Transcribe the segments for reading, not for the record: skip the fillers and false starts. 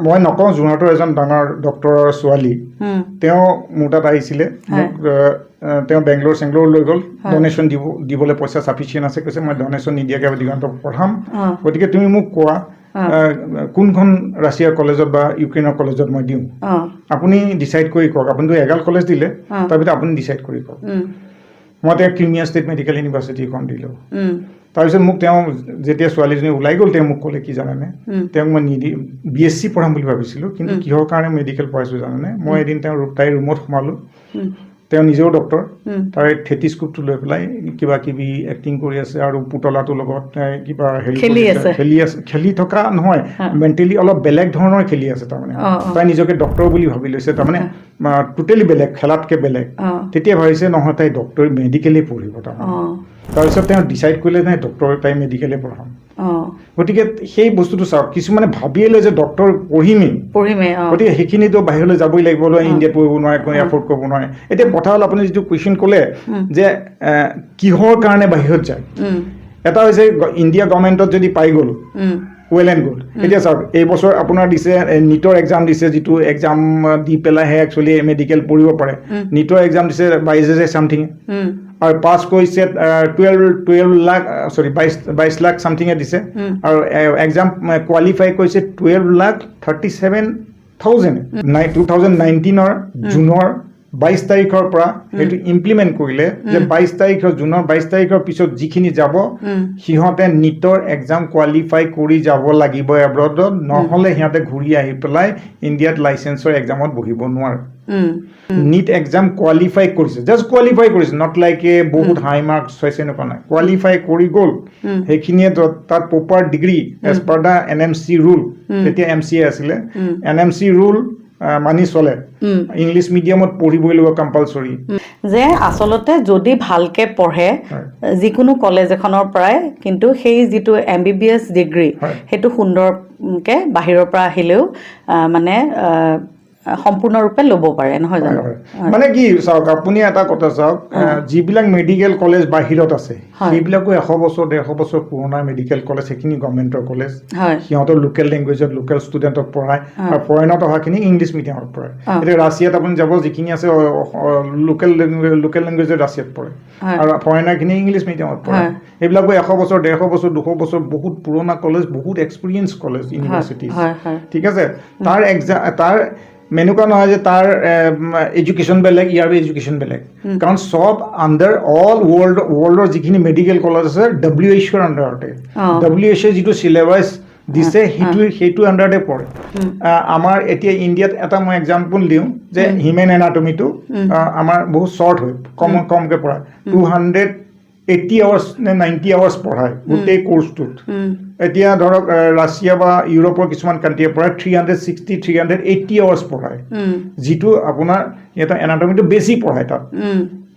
মই নকওঁ, যোৰহাটৰ এজন ডাঙৰ ডক্টৰৰ ছোৱালী, তেওঁ মোৰ তাত আহিছিলে, তেওঁ বেংগলোৰ লৈ গ'ল, ডনেশ্যন দিবলৈ পইচা চাফিচিয়েণ্ট আছে, কৈছে মই ডনেশ্যন নিদিয়াকৈ দিগন্তক পঢ়াম, গতিকে তুমি মোক কোৱা কোনখন ৰাছিয়াৰ কলেজত বা ইউক্ৰেইনৰ কলেজত মই দিওঁ, আপুনি ডিচাইড কৰি কওক, আপুনিতো এগাল কলেজ দিলে, তাৰপিছত আপুনি ডিচাইড কৰি কওক। মই তেওঁক ক্ৰিমিয়া ষ্টেট মেডিকেল ইউনিভাৰ্চিটিখন দিলোঁ। তাৰপিছত মোক তেওঁ যেতিয়া ছোৱালীজনী ওলাই গ'ল, তেওঁ মোক ক'লে কি জানেনে, তেওঁক মই BSc পঢ়াম বুলি ভাবিছিলোঁ, কিন্তু কিহৰ কাৰণে মেডিকেল পঢ়াইছোঁ জানেনে, মই এদিন তাইৰ ৰুমত সোমালোঁ, তেওঁ নিজেও ডক্টৰ, তাৰে থেটিস্কোপটো লৈ পেলাই কিবা কিবি এক্টিং কৰি আছে আৰু পুতলাটোৰ লগত কিবা হেৰি খেলি থকা নহয়, মেণ্টেলি অলপ বেলেগ ধৰণৰ খেলি আছে, তাৰমানে তাই নিজকে ডক্টৰ বুলি ভাবি লৈছে, তাৰমানে টোটেলি বেলেগ, খেলাতকৈ বেলেগ। তেতিয়া ভাবিছে নহয় তাই ডক্টৰ মেডিকেলেই পঢ়িব, তাৰপিছত তেওঁ ডিচাইড কৰিলে নাই ডক্টৰ তাই মেডিকেলে পঢ়াম। গতিকে সেই বস্তুটো চাওক, কিছুমানে ভাবিয়ে লয় যে ডক্টৰ পঢ়িমেই, গতিকে সেইখিনিতো বাহিৰলৈ যাবই লাগিব, ইণ্ডিয়াত পঢ়িব নোৱাৰে, কোনো এফৰ্ড কৰিব নোৱাৰে। এতিয়া কথা হ'ল আপুনি যিটো কুৱেশ্যন ক'লে যে কিহৰ কাৰণে বাহিৰত যায়, এটা হৈছে ইণ্ডিয়া গভৰ্ণমেণ্টত যদি পাই গ'ল ৱেল এণ্ড গুড। এতিয়া চাওক, এইবছৰ আপোনাৰ দিছে নীটৰ এক্সাম দিছে, যিটো এক্সাম দি পেলাইহে একচুৱেলি মেডিকেল পঢ়িব পাৰে। নীটৰ এক্সাম দিছে 22,000 চামথিং, আৰু পাছ কৰিছে 22 লাখ চামথিঙে দিছে, আৰু এক্সাম কোৱালিফাই কৰিছে 12,37,000। 2019 জুনৰ 22 তাৰিখৰ পৰা সেইটো ইমপ্লিমেণ্ট কৰিলে যে জুনৰ 22 তাৰিখৰ পিছত যিখিনি যাব সিহঁতে নীটৰ এক্সাম কোৱালিফাই কৰি যাব লাগিব এব্ৰডত, নহ'লে সিহঁতে ঘূৰি আহি পেলাই ইণ্ডিয়াত লাইচেন্সৰ এক্সামত বহিব নোৱাৰে। নীট এক্সাম কোৱালিফাই কৰিছে, জাষ্ট কোৱালিফাই কৰিছে, নট লাইক এ বহুত হাই মাৰ্কছ হৈছে এনেকুৱা নাই, কোৱালিফাই কৰি গ'ল, সেইখিনিয়ে তাত proper degree as per the NMC rule, তেতিয়া MCA আছিলে, NMC ৰুল মানি চলে, ইংলিছ মিডিয়ামত পঢ়িবই লাগিব কম্পালচৰি। যে আচলতে যদি ভালকে পঢ়ে যিকোনো কলেজ এখনৰ পৰাই, কিন্তু সেই যিটো MBBS ডিগ্ৰী সেইটো সুন্দৰকে বাহিৰৰ পৰা আহিলেও মানে সম্পূৰ্ণৰূপে ল'ব পাৰে, নহয় জানো? মানে কি চাওক, আপুনি এটা কথা চাওক, যিবিলাক মেডিকেল কলেজ বাহিৰত আছে সেইবিলাকো 100 বছৰ 150 বছৰ পুৰণা মেডিকেল কলেজ, সেইখিনি গভৰ্ণমেণ্টৰ কলেজ, সিহঁতৰ লোকেল লেংগুৱেজত লোকেল ষ্টুডেণ্টক পঢ়ায়, আৰু ফৰেইনত অহাখিনি ইংলিছ মিডিয়ামত পঢ়ায়। এতিয়া ৰাছিয়াত আপুনি যাব, যিখিনি আছে লোকেল লেংগুৱেজত ৰাছিয়াত পঢ়ে, আৰু ফৰেইনাৰখিনি ইংলিছ মিডিয়ামত পঢ়ে। সেইবিলাকো 100 বছৰ 150 বছৰ 200 বছৰ বহুত পুৰণা কলেজ, বহুত এক্সপিৰিয়েঞ্চ কলেজ, ইউনিভাৰ্চিটিজ, ঠিক আছে। তাৰ এনেকুৱা নহয় যে তাৰ এডুকেশ্যন বেলেগ, ইয়াৰ এডুকেশ্যন বেলেগ, কাৰণ চব আণ্ডাৰ ৱৰ্ল্ডৰ যিখিনি মেডিকেল কলেজ আছে WHO আণ্ডাৰতে, WHO যিটো চিলেবাছ দিছে সেইটো আণ্ডাৰতে পৰে। আমাৰ এতিয়া ইণ্ডিয়াত এটা মই এক্সাম্পল দিওঁ যে হিউমেন এনাটমিটো আমাৰ বহুত শ্বৰ্ট হয়, কমকৈ পঢ়ায়, 280 আৱাৰ্ছ নে 90 আৱাৰ্ছ পঢ়ায় গোটেই কোৰ্চটোত। এতিয়া ধৰক ৰাছিয়া বা ইউৰোপৰ কিছুমান কাণ্ট্ৰিয়ে পঢ়ায় 360-380 আৱাৰ্ছ পঢ়ায়, যিটো আপোনাৰ সিহঁতৰ এনাটমিটো বেছি পঢ়ায় তাত।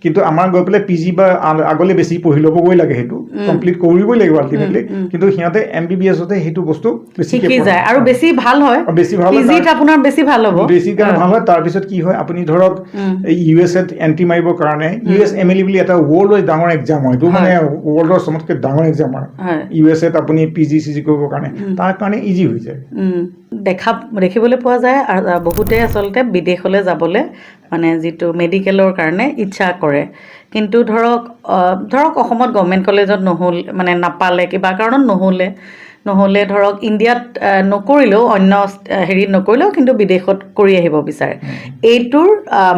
কিন্তু আমাৰ গৈ পেলাই PG বা আগলৈ বেছি পঢ়ি ল'বগৈ লাগে, সেইটো কমপ্লিট কৰিবই লাগিব আল্টিমেটলি, কিন্তু সিহঁতে MBBSতে সেইটো বস্তু শিকি যায় আৰু বেছি ভাল হয়, বেছি ভাল হয়, আপোনাৰ বেছি ভাল হ'ব, বেছি কাৰণে ভাল হয়। তাৰপিছত কি হয়, আপুনি ধৰক USA এণ্ট্ৰি মাৰিবৰ কাৰণে USMLE বুলি এটা ৱৰ্ল্ডৰ ডাঙৰ এক্সাম হয়, এইটো মানে ৱৰ্ল্ডৰ চবতকৈ ডাঙৰ এক্সাম হয়। USA আপুনি PG কৰিবৰ কাৰণে, তাৰ কাৰণে ইজি হৈ যায়। দেখিবলৈ পোৱা যায় বহুতে আচলতে বিদেশলৈ যাবলৈ মানে যিটো মেডিকেলৰ কাৰণে ইচ্ছা কৰে, কিন্তু ধৰক অসমত গভৰ্ণমেণ্ট কলেজত মানে নাপালে, কিবা কাৰণত নহ'লে ধৰক ইণ্ডিয়াত নকৰিলেও, অন্য হেৰিত নকৰিলেও কিন্তু বিদেশত কৰি আহিব বিচাৰে। এইটোৰ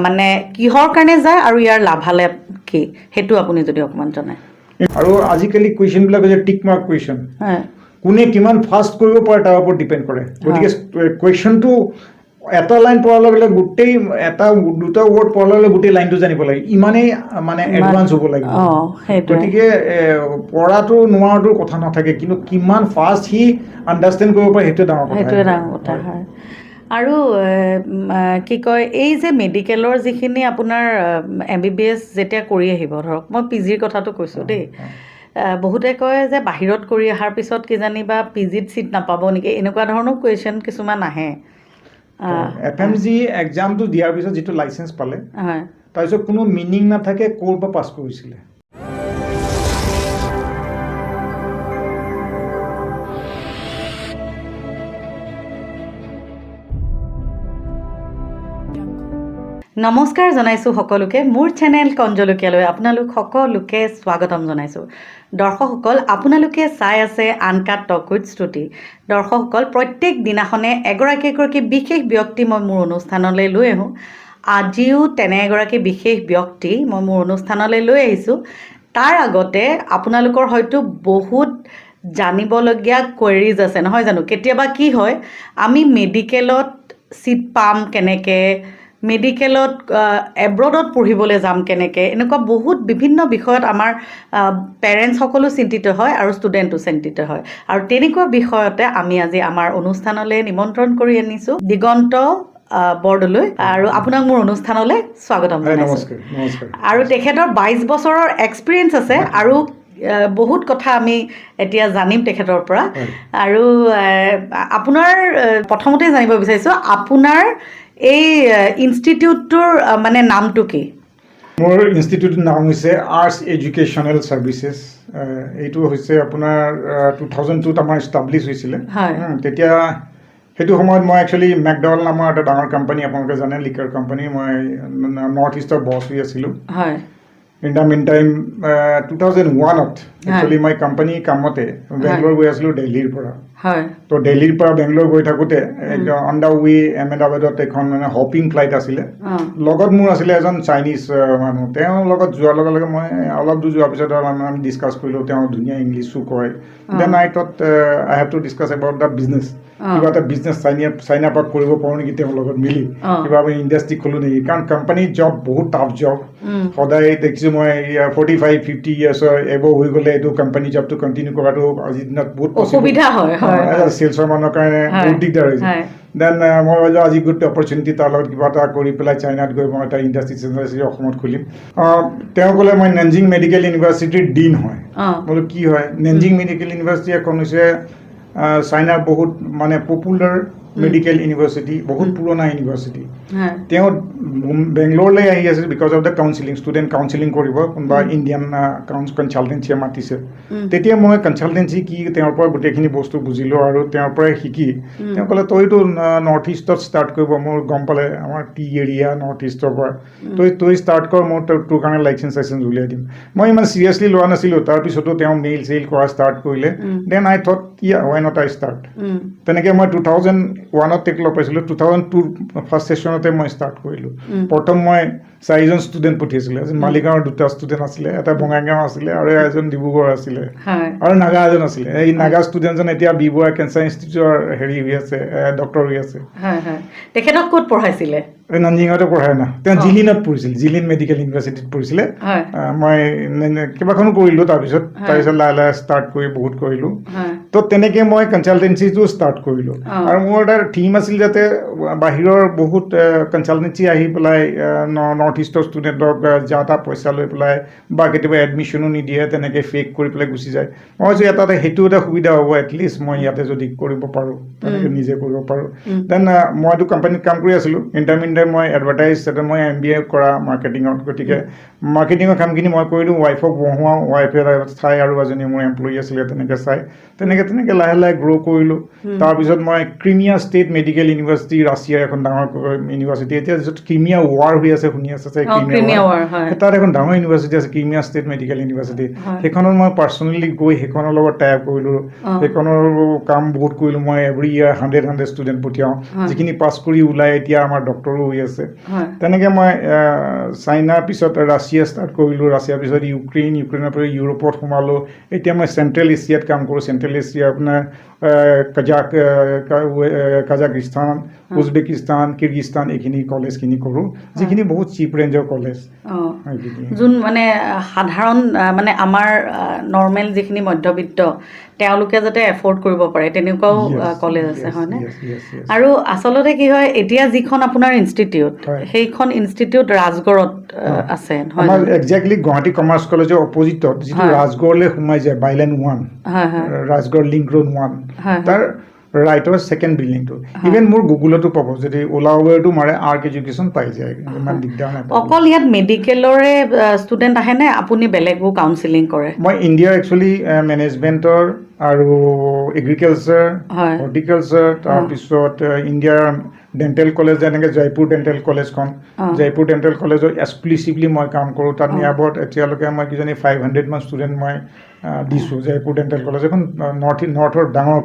মানে কিহৰ কাৰণে যায় আৰু ইয়াৰ লাভালাভ কি, সেইটো আপুনি যদি অকণমান জনায়। আৰু আজিকালি কুৱেশ্যনবিলাক হৈছে টিক মাৰ্ক কুৱেশ্যন, কোনে কিমান ফাষ্ট কৰিব পাৰে তাৰ ওপৰত ডিপেণ্ড কৰে। গতিকে কুৱেশ্যনটো এটা লাইন পঢ়াৰ লগে লগে গোটেই দুটা ৱৰ্ড পঢ়াৰ লগে লগে গোটেই লাইনটো জানিব লাগে, ইমানেই মানে এডভান্স হ'ব লাগিব। গতিকে পঢ়াটো নোৱাৰাটোৰ কথা নাথাকে, কিন্তু কিমান ফাষ্ট সি আণ্ডাৰষ্টেণ্ড কৰিব পাৰে সেইটোৱে ডাঙৰ কথা। হয়। আৰু কি কয়, এই যে মেডিকেলৰ যিখিনি আপোনাৰ MBBS যেতিয়া কৰি আহিব, ধৰক মই PGৰ কথাটো কৈছোঁ দেই, বহুতে কয় যে বাহিৰত কৰি অহাৰ পিছত কিজানি বা PGত ছিট নাপাব নেকি, এনেকুৱা ধৰণৰ কুৱেশ্যন কিছুমান আহে। FMG এক্সামটো দিয়াৰ পিছত যিটো লাইচেঞ্চ পালে, তাৰপিছত কোনো মিনিং নাথাকে ক'ৰ পৰা পাছ কৰিছিলে। নমস্কাৰ জনাইছোঁ সকলোকে মোৰ চেনেল কণজলকীয়ালৈ আপোনালোক সকলোকে স্বাগতম জনাইছোঁ। দৰ্শকসকল, আপোনালোকে চাই আছে আনকাট টক উইথ শ্ৰুতি। দৰ্শকসকল, প্ৰত্যেক দিনাখনে এগৰাকী বিশেষ ব্যক্তি মই মোৰ অনুষ্ঠানলৈ লৈ আহোঁ। আজিও তেনে এগৰাকী বিশেষ ব্যক্তি মই মোৰ অনুষ্ঠানলৈ লৈ আহিছোঁ। তাৰ আগতে আপোনালোকৰ হয়তো বহুত জানিবলগীয়া কোৱেৰিজ আছে নহয় জানো? কেতিয়াবা কি হয়, আমি মেডিকেলত চিট পাম কেনেকৈ, মেডিকেলত এব্ৰডত পঢ়িবলৈ যাম কেনেকৈ, এনেকুৱা বহুত বিভিন্ন বিষয়ত আমাৰ পেৰেণ্টছসকলো চিন্তিত হয় আৰু ষ্টুডেণ্টো চিন্তিত হয়। আৰু তেনেকুৱা বিষয়তে আমি আজি আমাৰ অনুষ্ঠানলৈ নিমন্ত্ৰণ কৰি আনিছোঁ দিগন্ত বৰদলৈ, আৰু আপোনাক মোৰ অনুষ্ঠানলৈ স্বাগতম জনাইছোঁ। আৰু তেখেতৰ 22 বছৰৰ এক্সপিৰিয়েঞ্চ আছে আৰু বহুত কথা আমি এতিয়া জানিম তেখেতৰ পৰা। আৰু আপোনাৰ প্ৰথমতে জানিব বিচাৰিছোঁ, আপোনাৰ এই ইনষ্টিটিউটটোৰ মানে নামটো কি? মোৰ ইনষ্টিটিউটৰ নাম হৈছে আৰ্টছ এডুকেশ্যনেল ছাৰ্ভিচেছ। এইটো হৈছে আপোনাৰ 2002ত আমাৰ ইষ্টাব্লিছ হৈছিলে। তেতিয়া সেইটো সময়ত মই একচুৱেলি মেকডৱেল নামৰ এটা ডাঙৰ কোম্পানী, আপোনালোকে জানে, লিকাৰ কোম্পানী, মই নৰ্থ ইষ্টৰ বছ হৈ আছিলোঁ। হয়। ইন দ্য মিন টাইম 2001ত একচুৱেলি মই কোম্পানী কামতে বেংগলোৰ গৈ আছিলোঁ দিল্লীৰ পৰা। তো দিল্লীৰ পৰা বেংগলোৰ গৈ থাকোঁতে অন দ্য ৱে আহমেদাবাদত এখন মানে হপিং ফ্লাইট আছিলে। লগত মোৰ আছিলে এজন চাইনিজ মানুহ। তেওঁৰ লগত যোৱাৰ লগে লগে মই অলপ দূৰ যোৱাৰ পিছত আমি ডিছকাছ কৰিলোঁ। তেওঁ ধুনীয়া ইংলিছো কয়। Then I thought I have to discuss about the business. কিবা এটা বিজনেছ চাইন আপ কৰিব পাৰোঁ নেকি তেওঁৰ লগত মিলি, কিবা আমি ইণ্ডাষ্ট্ৰি খোলোঁ নেকি? কাৰণ কোম্পানীৰ জব বহুত টাফ জব। সদায় দেখিছোঁ মই 45-50 ইয়াৰ্ছৰ এব হৈ গ'লে এইটো কোম্পানী জবটো কণ্টিনিউ কৰাটো আজিৰ দিনত বহুত অসুবিধা হয়। চেলছৰ মানুহৰ কাৰণে বহুত দিগদাৰ হৈছে। দেন মই ভাবিলোঁ আজি গুড অপৰচুনিটি, তাৰ লগত কিবা এটা কৰি পেলাই চাইনাত গৈ মই এটা ইণ্ডাষ্ট্ৰি অসমত খুলিম। তেওঁ ক'লে মই নেনজিং মেডিকেল ইউনিভাৰ্চিটিৰ ডিন হয়। বোলো কি হয়? নেনজিং মেডিকেল ইউনিভাৰ্চিটি এখন হৈছে চাইনাৰ বহুত মানে পপুলাৰ মেডিকেল ইউনিভাৰ্চিটি, বহুত পুৰণা ইউনিভাৰ্চিটি। তেওঁ বেংগলোৰলৈ আহি আছিল because of the counselling, student counselling কৰিব, কোনোবা ইণ্ডিয়ান কনচালটেঞ্চিয়ে মাতিছে। তেতিয়া মই কনচালটেঞ্চি কি তেওঁৰ পৰা গোটেইখিনি বস্তু বুজিলোঁ আৰু তেওঁৰ পৰাই শিকি তেওঁ ক'লে তইতো নৰ্থ ইষ্টত ষ্টাৰ্ট কৰিব। মোৰ গম পালে আমাৰ টি এৰিয়া নৰ্থ ইষ্টৰ পৰা, তই ষ্টাৰ্ট কৰ, মই তোৰ কাৰণে লাইচেঞ্চ উলিয়াই দিম। মই ইমান চিৰিয়াছলি লোৱা নাছিলোঁ। তাৰপিছতো তেওঁ মেইল চেইল কৰা ষ্টাৰ্ট কৰিলে। Then I thought why not I start. তেনেকৈ মই 2001ত তেওঁক লগ পাইছিলোঁ। 2002 ফাৰ্ষ্ট ছেশ্যনতে মই ষ্টাৰ্ট কৰিলোঁ। প্ৰথম মই 4জন ষ্টুডেণ্ট পঠিয়াইছিলোঁ। এজন মালিগাঁৱৰ 2টা ষ্টুডেণ্ট আছিলে, এটা বঙাইগাঁও আছিলে আৰু এজন ডিব্ৰুগড় আছিলে, আৰু নাগা এজন আছিলে। এই নাগা ষ্টুডেণ্টজন এতিয়া বি বৰুৱা কেঞ্চাৰ ইনষ্টিটিউটৰ হেৰি হৈ আছে, ডক্টৰ হৈ আছে। তেখেতক ক'ত পঢ়াইছিলে? নাঞ্জিঙতে পঢ়াই না, তেওঁ জিলিনত পঢ়িছিল, জিলিন মেডিকেল ইউনিভাৰ্চিটিত পঢ়িছিলে। মই কেইবাখনো কৰিলোঁ। তাৰপিছত লাহে লাহে ষ্টাৰ্ট কৰি বহুত কৰিলোঁ। তো তেনেকৈ মই কনচালটেঞ্চিটো ষ্টাৰ্ট কৰিলোঁ। আৰু মোৰ এটা থিম আছিল যাতে বাহিৰৰ বহুত কনচালটেঞ্চি আহি পেলাই নৰ্থ ইষ্টৰ ষ্টুডেণ্টক যা তা পইচা লৈ পেলাই বা কেতিয়াবা এডমিশ্যনো নিদিয়ে, তেনেকৈ ফেক কৰি পেলাই গুচি যায়। মই ভাবিছোঁ এটা সেইটো এটা সুবিধা হ'ব, এটলিষ্ট মই ইয়াতে যদি কৰিব পাৰোঁ, তেনেকৈ নিজে কৰিব পাৰোঁ। দেন মইতো কোম্পানীত কাম কৰি আছিলোঁ। ইণ্টাৰমিডিয়েট মই এডভাৰটাইজ, মই MBA কৰা মাৰ্কেটিঙত, গতিকে মাৰ্কেটিঙৰ কামখিনি মই কৰিলোঁ। ৱাইফক বহোৱাওঁ, ৱাইফে চাই, আৰু এজনী মোৰ এমপ্লয়ী আছিলে, তেনেকৈ চাই তেনেকৈ লাহে লাহে গ্ৰ' কৰিলোঁ। তাৰপিছত মই ক্ৰিমিয়া ষ্টেট মেডিকেল ইউনিভাৰ্চিটি, ৰাছিয়াৰ এখন ডাঙৰ ইউনিভাৰ্চিটি, এতিয়া য'ত ক্ৰিমিয়া ৱাৰ হৈ আছে শুনি আছে, তাত এখন ডাঙৰ ইউনিভাৰ্চিটি আছে ক্ৰিমিয়া ষ্টেট মেডিকেল ইউনিভাৰ্চিটি। সেইখনত মই পাৰ্চনেলি গৈ সেইখনৰ লগত টাই আপ কৰিলোঁ। সেইখনৰ কাম বহুত কৰিলোঁ। মই এভৰি ইয়াৰ 100 ষ্টুডেণ্ট পঠিয়াওঁ, যিখিনি পাছ কৰি ওলাই এতিয়া আমাৰ ডক্টৰো হৈ আছে। তেনেকৈ মই চাইনাৰ পিছত ৰাছিয়া ষ্টাৰ্ট কৰিলোঁ, ৰাছিয়াৰ পিছত ইউক্ৰেইনৰ পৰা ইউৰোপত সোমালোঁ। এতিয়া মই চেণ্ট্ৰেল এছিয়াত কাম কৰোঁ। চেণ্ট্ৰেল এছিয়া আপোনাৰ কাজাকিস্তান, উজবেকিস্তান, কিৰ্গিস্তান, এইখিনি কলেজখিনি কৰোঁ, যিখিনি বহুত চিপ ৰেঞ্জৰ কলেজ। যোন মানে সাধাৰণ মানে আমাৰ নৰ্মেল যিখিনি মধ্যবিত্ত তেওঁলোকে যাতে এফৰ্ড কৰিব পাৰে তেনেকুৱাও কলেজ আছে, হয়নে? আৰু আচলতে কি হয়, এতিয়া যিখন আপোনাৰ ইনষ্টিটিউট, সেইখন ইনষ্টিটিউট ৰাজগড়ত আছে। আমাৰ একজেক্টলি গুৱাহাটী কমাৰ্চ কলেজৰ অপজিটত যিটো ৰাজগড়লৈ সোমাই যায়, বাইলেন 1, ৰাজগড় লিংক ৰোড 1, তাৰ ৰাইটৰ ছেকেণ্ড বিল্ডিংটো ইভেন মোৰ গুগলতো পাব যদি ওলা উবেৰটো মাৰে আৰ্ক এডুকেশ্যন পাই যায় ইমান দিগদাৰ নাপাব অকল ইয়াত মেডিকেলৰে ষ্টুডেণ্ট আহেনে আপুনি বেলেগো কাউন্সিলিং কৰে মই ইণ্ডিয়াৰ একচুৱেলি মেনেজমেণ্টৰ আৰু এগ্ৰিকালচাৰ হৰ্টিকালচাৰ তাৰপিছত ইণ্ডিয়াৰ ডেণ্টেল কলেজ যেনেকৈ জয়পুৰ ডেণ্টেল কলেজখন জয়পুৰ ডেণ্টেল কলেজৰ এক্সক্লুচিভলি মই কাম কৰোঁ তাত নিয়াবত এতিয়ালৈকে মই কিজানি 500 মান ষ্টুডেণ্ট মই দিছোঁ জয়পুৰ ডেণ্টেল কলেজ এখন নৰ্থৰ ডাঙৰ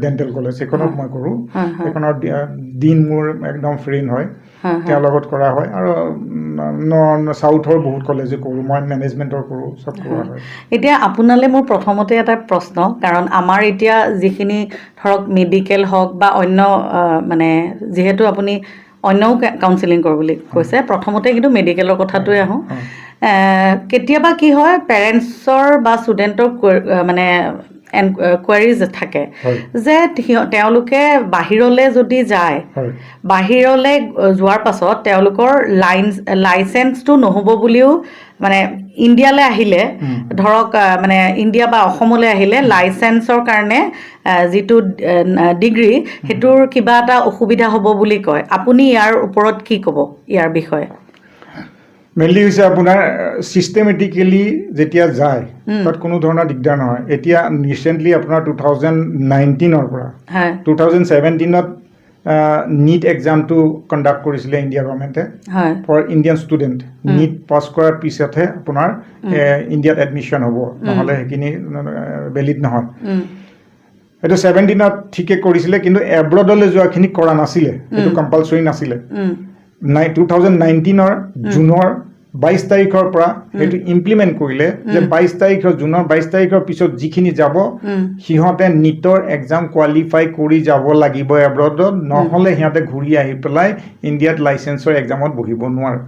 ডেণ্টেল কলেজ সেইখনত মই কৰোঁ সেইখনৰ দিন মোৰ একদম ফ্ৰেণ্ড হয় তেওঁৰ লগত কৰা হয় আৰু চাউথৰ বহুত কলেজে কৰোঁ মই মেনেজমেণ্টৰ কৰোঁ চব কৰা হয় এতিয়া আপোনালৈ মোৰ প্ৰথমতে এটা প্ৰশ্ন কাৰণ আমাৰ এতিয়া যিখিনি ধৰক মেডিকেল হওক বা অন্য মানে যিহেতু আপুনি অন্যও কাউন্সিলিং কৰোঁ বুলি কৈছে প্ৰথমতে কিন্তু মেডিকেলৰ কথাটোৱে আহোঁ কেতিয়াবা কি হয় পেৰেণ্টছৰ বা ষ্টুডেণ্টৰ মানে কোৱাৰিজ থাকে যে তেওঁলোকে বাহিৰলৈ যদি যায় বাহিৰলৈ যোৱাৰ পাছত তেওঁলোকৰ লাইচেন্সটো নহ'ব বুলিও মানে ইণ্ডিয়ালৈ আহিলে ধৰক মানে ইণ্ডিয়া বা অসমলৈ আহিলে লাইচেন্সৰ কাৰণে যিটো ডিগ্ৰী সেইটোৰ কিবা এটা অসুবিধা হ'ব বুলি কয় আপুনি ইয়াৰ ওপৰত কি ক'ব ইয়াৰ বিষয়ে মেইনলি হৈছে আপোনাৰ ছিষ্টেমেটিকেলি যেতিয়া যায় তাত কোনো ধৰণৰ দিগদাৰ নহয় এতিয়া ৰিচেণ্টলি আপোনাৰ 2019ৰ পৰা 2017ত নীট এক্সামটো কণ্ডাক্ট কৰিছিলে ইণ্ডিয়া গভৰ্ণমেণ্টে for Indian student NEET pass কৰাৰ পিছতহে আপোনাৰ ইণ্ডিয়াত এডমিশ্যন হ'ব নহ'লে সেইখিনি ভেলিড নহয় এইটো 17ত ঠিকে কৰিছিলে কিন্তু এব্ৰডলৈ যোৱাখিনি কৰা নাছিলে এইটো কম্পালচৰি নাছিলে 2019ৰ জুনৰ 22 তাৰিখৰ পৰা সেইটো ইমপ্লিমেণ্ট কৰিলে যে 22 তাৰিখৰ জুনৰ 22 তাৰিখৰ পিছত যিখিনি যাব সিহঁতে নীটৰ এক্সাম কোৱালিফাই কৰি যাব লাগিব এব্ৰডত নহ'লে সিহঁতে ঘূৰি আহি পেলাই ইণ্ডিয়াত লাইচেন্সৰ এক্সামত বহিব নোৱাৰে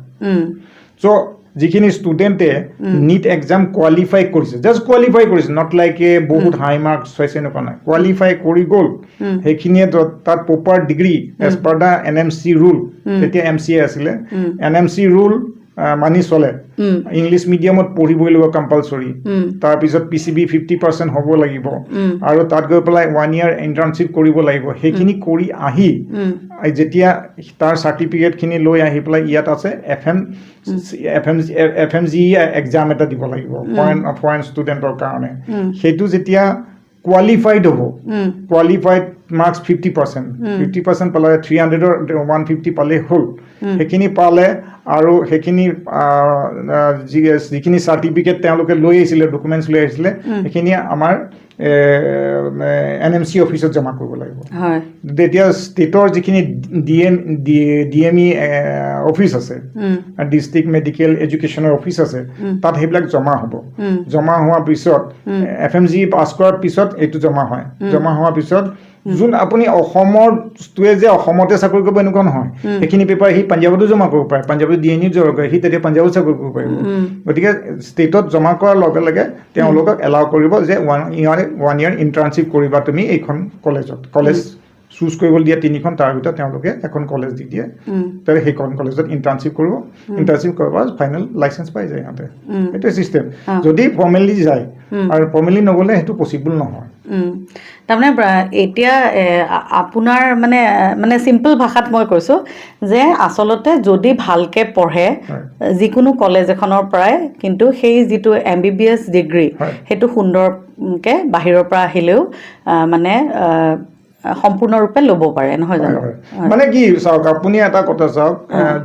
চ' যিখিনি ষ্টুডেণ্টে নীট এক্সাম কোৱালিফাই কৰিছে জাষ্ট কোৱালিফাই কৰিছে নট লাইক এ বহুত হাই মাৰ্কছ হৈছে এনেকুৱা নাই কোৱালিফাই কৰি গ'ল সেইখিনিয়ে তাত proper degree as per the NMC rule তেতিয়া MCA আছিলে NMC ৰুল মানি চলে ইংলিছ মিডিয়ামত পঢ়িবই লাগিব কম্পালচৰি তাৰপিছত PCB 50% হ'ব লাগিব আৰু তাত গৈ পেলাই 1 year ইণ্টাৰ্ণশ্বিপ কৰিব লাগিব সেইখিনি কৰি আহি যেতিয়া তাৰ চাৰ্টিফিকেটখিনি লৈ আহি পেলাই ইয়াত আছে FMG এক্সাম এটা দিব লাগিব ফৰেন ষ্টুডেণ্টৰ কাৰণে সেইটো যেতিয়া কোৱালিফাইড হ'ব কোৱালিফাইড মাৰ্কছ 50% পালে 300ৰ 150 পালে হ'ল সেইখিনি পালে আৰু সেইখিনি যিখিনি চাৰ্টিফিকেট তেওঁলোকে লৈ আহিছিলে ডকুমেণ্টছ লৈ আহিছিলে সেইখিনি আমাৰ NMC অফিচত জমা কৰিব লাগিব তেতিয়া ষ্টেটৰ যিখিনি DME অফিচ আছে ডিষ্ট্ৰিক্ট মেডিকেল এডুকেশ্যনৰ অফিচ আছে তাত সেইবিলাক জমা হ'ব জমা হোৱাৰ পিছত FMG পাছ কৰাৰ পিছত এইটো জমা হয় জমা হোৱাৰ পিছত যোন আপুনি অসমৰটোৱে যে অসমতে চাকৰি কৰিব এনেকুৱা নহয় সেইখিনি পেপাৰ সি পাঞ্জাৱতো জমা কৰিব পাৰে পাঞ্জাৱত DNU জমা কৰে সি তেতিয়া পাঞ্জাৱত চাকৰি কৰিব পাৰিব গতিকে ষ্টেটত জমা কৰাৰ লগে লগে তেওঁলোকক এলাউ কৰিব যে 1 year ইণ্টাৰ্ণশ্বিপ কৰিবা তুমি এইখন কলেজ চুজ কৰিবলৈ দিয়া 3খন তাৰ ভিতৰত তেওঁলোকে এখন কলেজ দি দিয়ে তাৰে সেইখন কলেজত ইণ্টাৰ্ণশ্বিপ কৰিব ইণ্টাৰ্ণশ্বিপ কৰাৰ ফাইনেল লাইচেন্স পাই যায় সিহঁতে এইটোৱে চিষ্টেম যদি ফৰ্মেলি যায় আৰু ফৰ্মেলি নগ'লে সেইটো পচিবল নহয় তাৰমানে এতিয়া আপোনাৰ মানে চিম্পল ভাষাত মই কৈছোঁ যে আচলতে যদি ভালকৈ পঢ়ে যিকোনো কলেজ এখনৰ পৰাই কিন্তু সেই যিটো MBBS ডিগ্ৰী সেইটো সুন্দৰকৈ বাহিৰৰ পৰা আহিলেও মানে সম্পূৰ্ণৰূপে ল'ব পাৰে নহয় জানো মানে কি চাওক আপুনি এটা কথা চাওক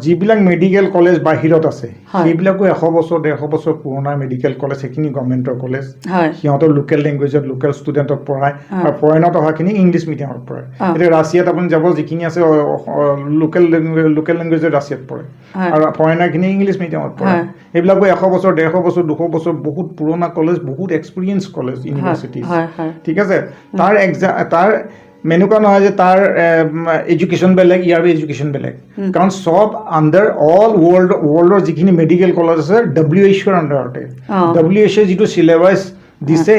যিবিলাক মেডিকেল কলেজ বাহিৰত আছে সেইবিলাকো 100 বছৰ 150 বছৰ পুৰণা মেডিকেল কলেজ সেইখিনি গভৰ্ণমেণ্টৰ কলেজ সিহঁতৰ লোকেল লেংগুৱেজত লোকেল ষ্টুডেণ্টক পঢ়ায় আৰু ফৰেনত অহাখিনি ইংলিছ মিডিয়ামত পঢ়ায় এতিয়া ৰাছিয়াত আপুনি যাব যিখিনি আছে লোকেল লেংগুৱেজত ৰাছিয়াত পঢ়ে আৰু ফৰেনাৰখিনি ইংলিছ মিডিয়ামত পঢ়ে সেইবিলাকো 100 বছৰ 150 বছৰ 200 বছৰ বহুত পুৰণা কলেজ বহুত এক্সপিৰিয়েঞ্চ কলেজ ইউনিভাৰ্চিটি ঠিক আছে তাৰ মেনুকা নহয় যে তাৰ এডুকেশ্যন বেলেগ ইয়াৰ এডুকেশ্যন বেলেগ কাৰণ চব আণ্ডাৰ অল ৱৰ্ল্ডৰ যিখিনি মেডিকেল কলেজ আছে WHO আণ্ডাৰতে WHO যিটো চিলেবাছ দিছে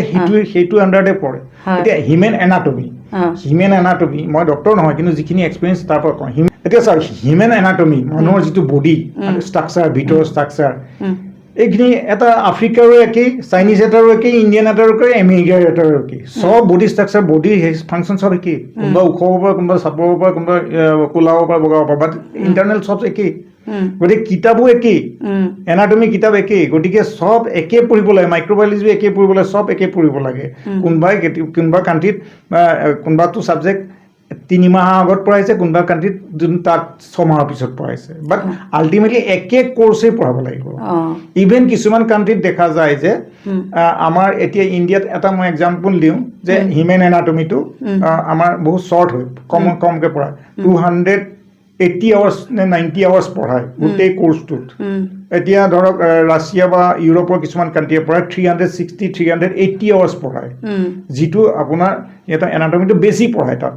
সেইটো আণ্ডাৰতে পৰে এতিয়া হিউমেন এনাটমি মই ডক্টৰ নহয় কিন্তু যিখিনি এক্সপিৰিয়েঞ্চ তাৰ পৰা কওঁ এতিয়া চাওক হিউমেন এনাটমি মানুহৰ যিটো বডি ষ্ট্ৰাকচাৰ ভিতৰৰ ষ্ট্ৰাকচাৰ এইখিনি এটা আফ্ৰিকাৰো একেই, চাইনিজ এটাৰো একেই, ইণ্ডিয়ান এটাৰো একেই, আমেৰিকাৰ এটাৰো একেই, চব বডি ষ্ট্ৰাকচাৰ বডি ফাংচন চব একেই, কোনোবা ওখ হ'ব পাৰে, কোনোবা চাপৰ হ'ব পাৰে, কোনোবা ক'লা হ'ব পাৰে, বগা হ'ব পাৰে, বাট ইণ্টাৰনেল চব একেই। গতিকে কিতাপো একেই, এনাটমি কিতাপ একেই, গতিকে চব একে পঢ়িব লাগে, মাইক্ৰ'বায়'লজি একে পঢ়িব লাগে, চব একে পঢ়িব লাগে। কোনোবা কাণ্ট্ৰিত কোনোবাটো ছাবজেক্ট 3 মাহৰ আগত পঢ়াইছে, কোনোবা কাণ্ট্ৰিত যোন তাত 6 মাহৰ পিছত পঢ়াইছে, বাট আল্টিমেটলি একে কোৰ্চেই পঢ়াব লাগিব। ইভেন কিছুমান কাণ্ট্ৰিত দেখা যায় যে আমাৰ এতিয়া ইণ্ডিয়াত এটা মই এক্সাম্পল দিওঁ যে হিউমেন এনাটমিটো আমাৰ বহুত শ্বৰ্ট হয়, কমকৈ পঢ়ায়, 280 আৱাৰ্ছ নে 90 আৱাৰ্ছ পঢ়ায় গোটেই কোৰ্চটোত। এতিয়া ধৰক ৰাছিয়া বা ইউৰোপৰ কিছুমান কাণ্ট্ৰিয়ে পঢ়ায় 360 380 আৱাৰ্ছ পঢ়ায়, যিটো আপোনাৰ এটা এনাটমিটো বেছি পঢ়ায় তাত।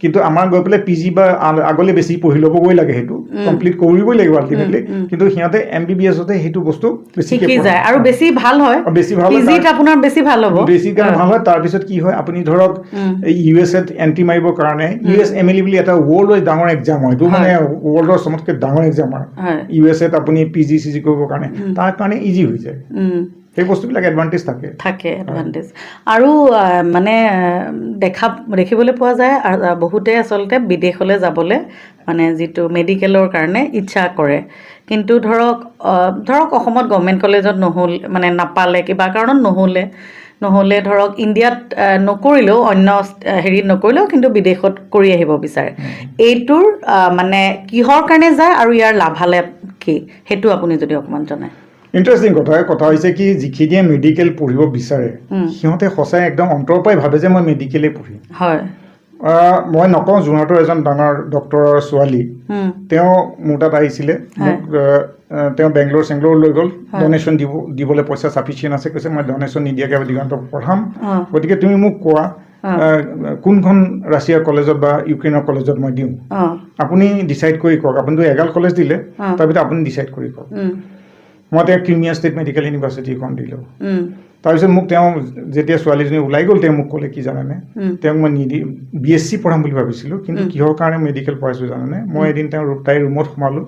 কিন্তু আমাৰ গৈ পেলাই PG বা আগলৈ বেছি পঢ়ি ল'বগৈ লাগে, সেইটো কমপ্লিট কৰিবই লাগিব আল্টিমেটলি। কিন্তু সিহঁতে MBBSতে সেইটো বস্তু শিকি যায় আৰু বেছি ভাল হয়, বেছি ভাল হয়, আপোনাৰ বেছি ভাল হ'ব, বেছি কাৰণে ভাল হয়। তাৰপিছত কি হয়, আপুনি ধৰক USA এণ্ট্ৰি মাৰিবৰ কাৰণে USMLE বুলি এটা ৱৰ্ল্ড ৱাইড ডাঙৰ এক্সাম হয়, এইটো মানে ৱৰ্ল্ডৰ চবতকৈ ডাঙৰ এক্সাম হয়। USA আপুনি PG CG কৰিবৰ কাৰণে তাৰ কাৰণে ইজি হৈ যায়। সেই বস্তুবিলাক এডভান্টেজ থাকে এডভান্টেজ। আৰু মানে দেখিবলৈ পোৱা যায় বহুতে আচলতে বিদেশলৈ যাবলৈ মানে যিটো মেডিকেলৰ কাৰণে ইচ্ছা কৰে, কিন্তু ধৰক অসমত গভৰ্ণমেণ্ট কলেজত মানে নাপালে, কিবা কাৰণত নহ'লে ধৰক ইণ্ডিয়াত নকৰিলেও, অন্য হেৰিত নকৰিলেও কিন্তু বিদেশত কৰি আহিব বিচাৰে। এইটোৰ মানে কিহৰ কাৰণে যায় আৰু ইয়াৰ লাভালাভ কি, সেইটো আপুনি যদি অকণমান জনায়। ইণ্টাৰেষ্টিং কথা হৈছে কি, যিখিনিয়ে মেডিকেল পঢ়িব বিচাৰে সিহঁতে সঁচাই একদম অন্তৰৰ পৰাই ভাবে যে মই মেডিকেলেই পঢ়িম। হয়, মই নকওঁ, যোৰহাটৰ এজন ডাঙৰ ডক্টৰৰ ছোৱালী, তেওঁ মোৰ তাত আহিছিলে, তেওঁ বেংগলোৰ চেংগলোৰ লৈ গ'ল, ডনেশ্যন দিবলৈ পইচা চাফিচিয়েণ্ট আছে, কৈছে মই ডনেশ্যন নিদিয়াকৈ দিগন্তক পঢ়াম, গতিকে তুমি মোক কোৱা কোনখন ৰাছিয়াৰ কলেজত বা ইউক্ৰেইনৰ কলেজত মই দিওঁ, আপুনি ডিচাইড কৰি কওক, আপুনিতো এগাল কলেজ দিলে, তাৰপিছত আপুনি ডিচাইড কৰি কওক। মই তেওঁক ক্ৰিমিয়া ষ্টেট মেডিকেল ইউনিভাৰ্চিটিখন দিলোঁ। তাৰপিছত মোক তেওঁ যেতিয়া ছোৱালীজনী ওলাই গ'ল, তেওঁ মোক ক'লে কি জানানে, তেওঁক মই BSc পঢ়াম বুলি ভাবিছিলোঁ, কিন্তু কিহৰ কাৰণে মেডিকেল পঢ়াইছোঁ জানানে, মই এদিন তাইৰ ৰুমত সোমালোঁ,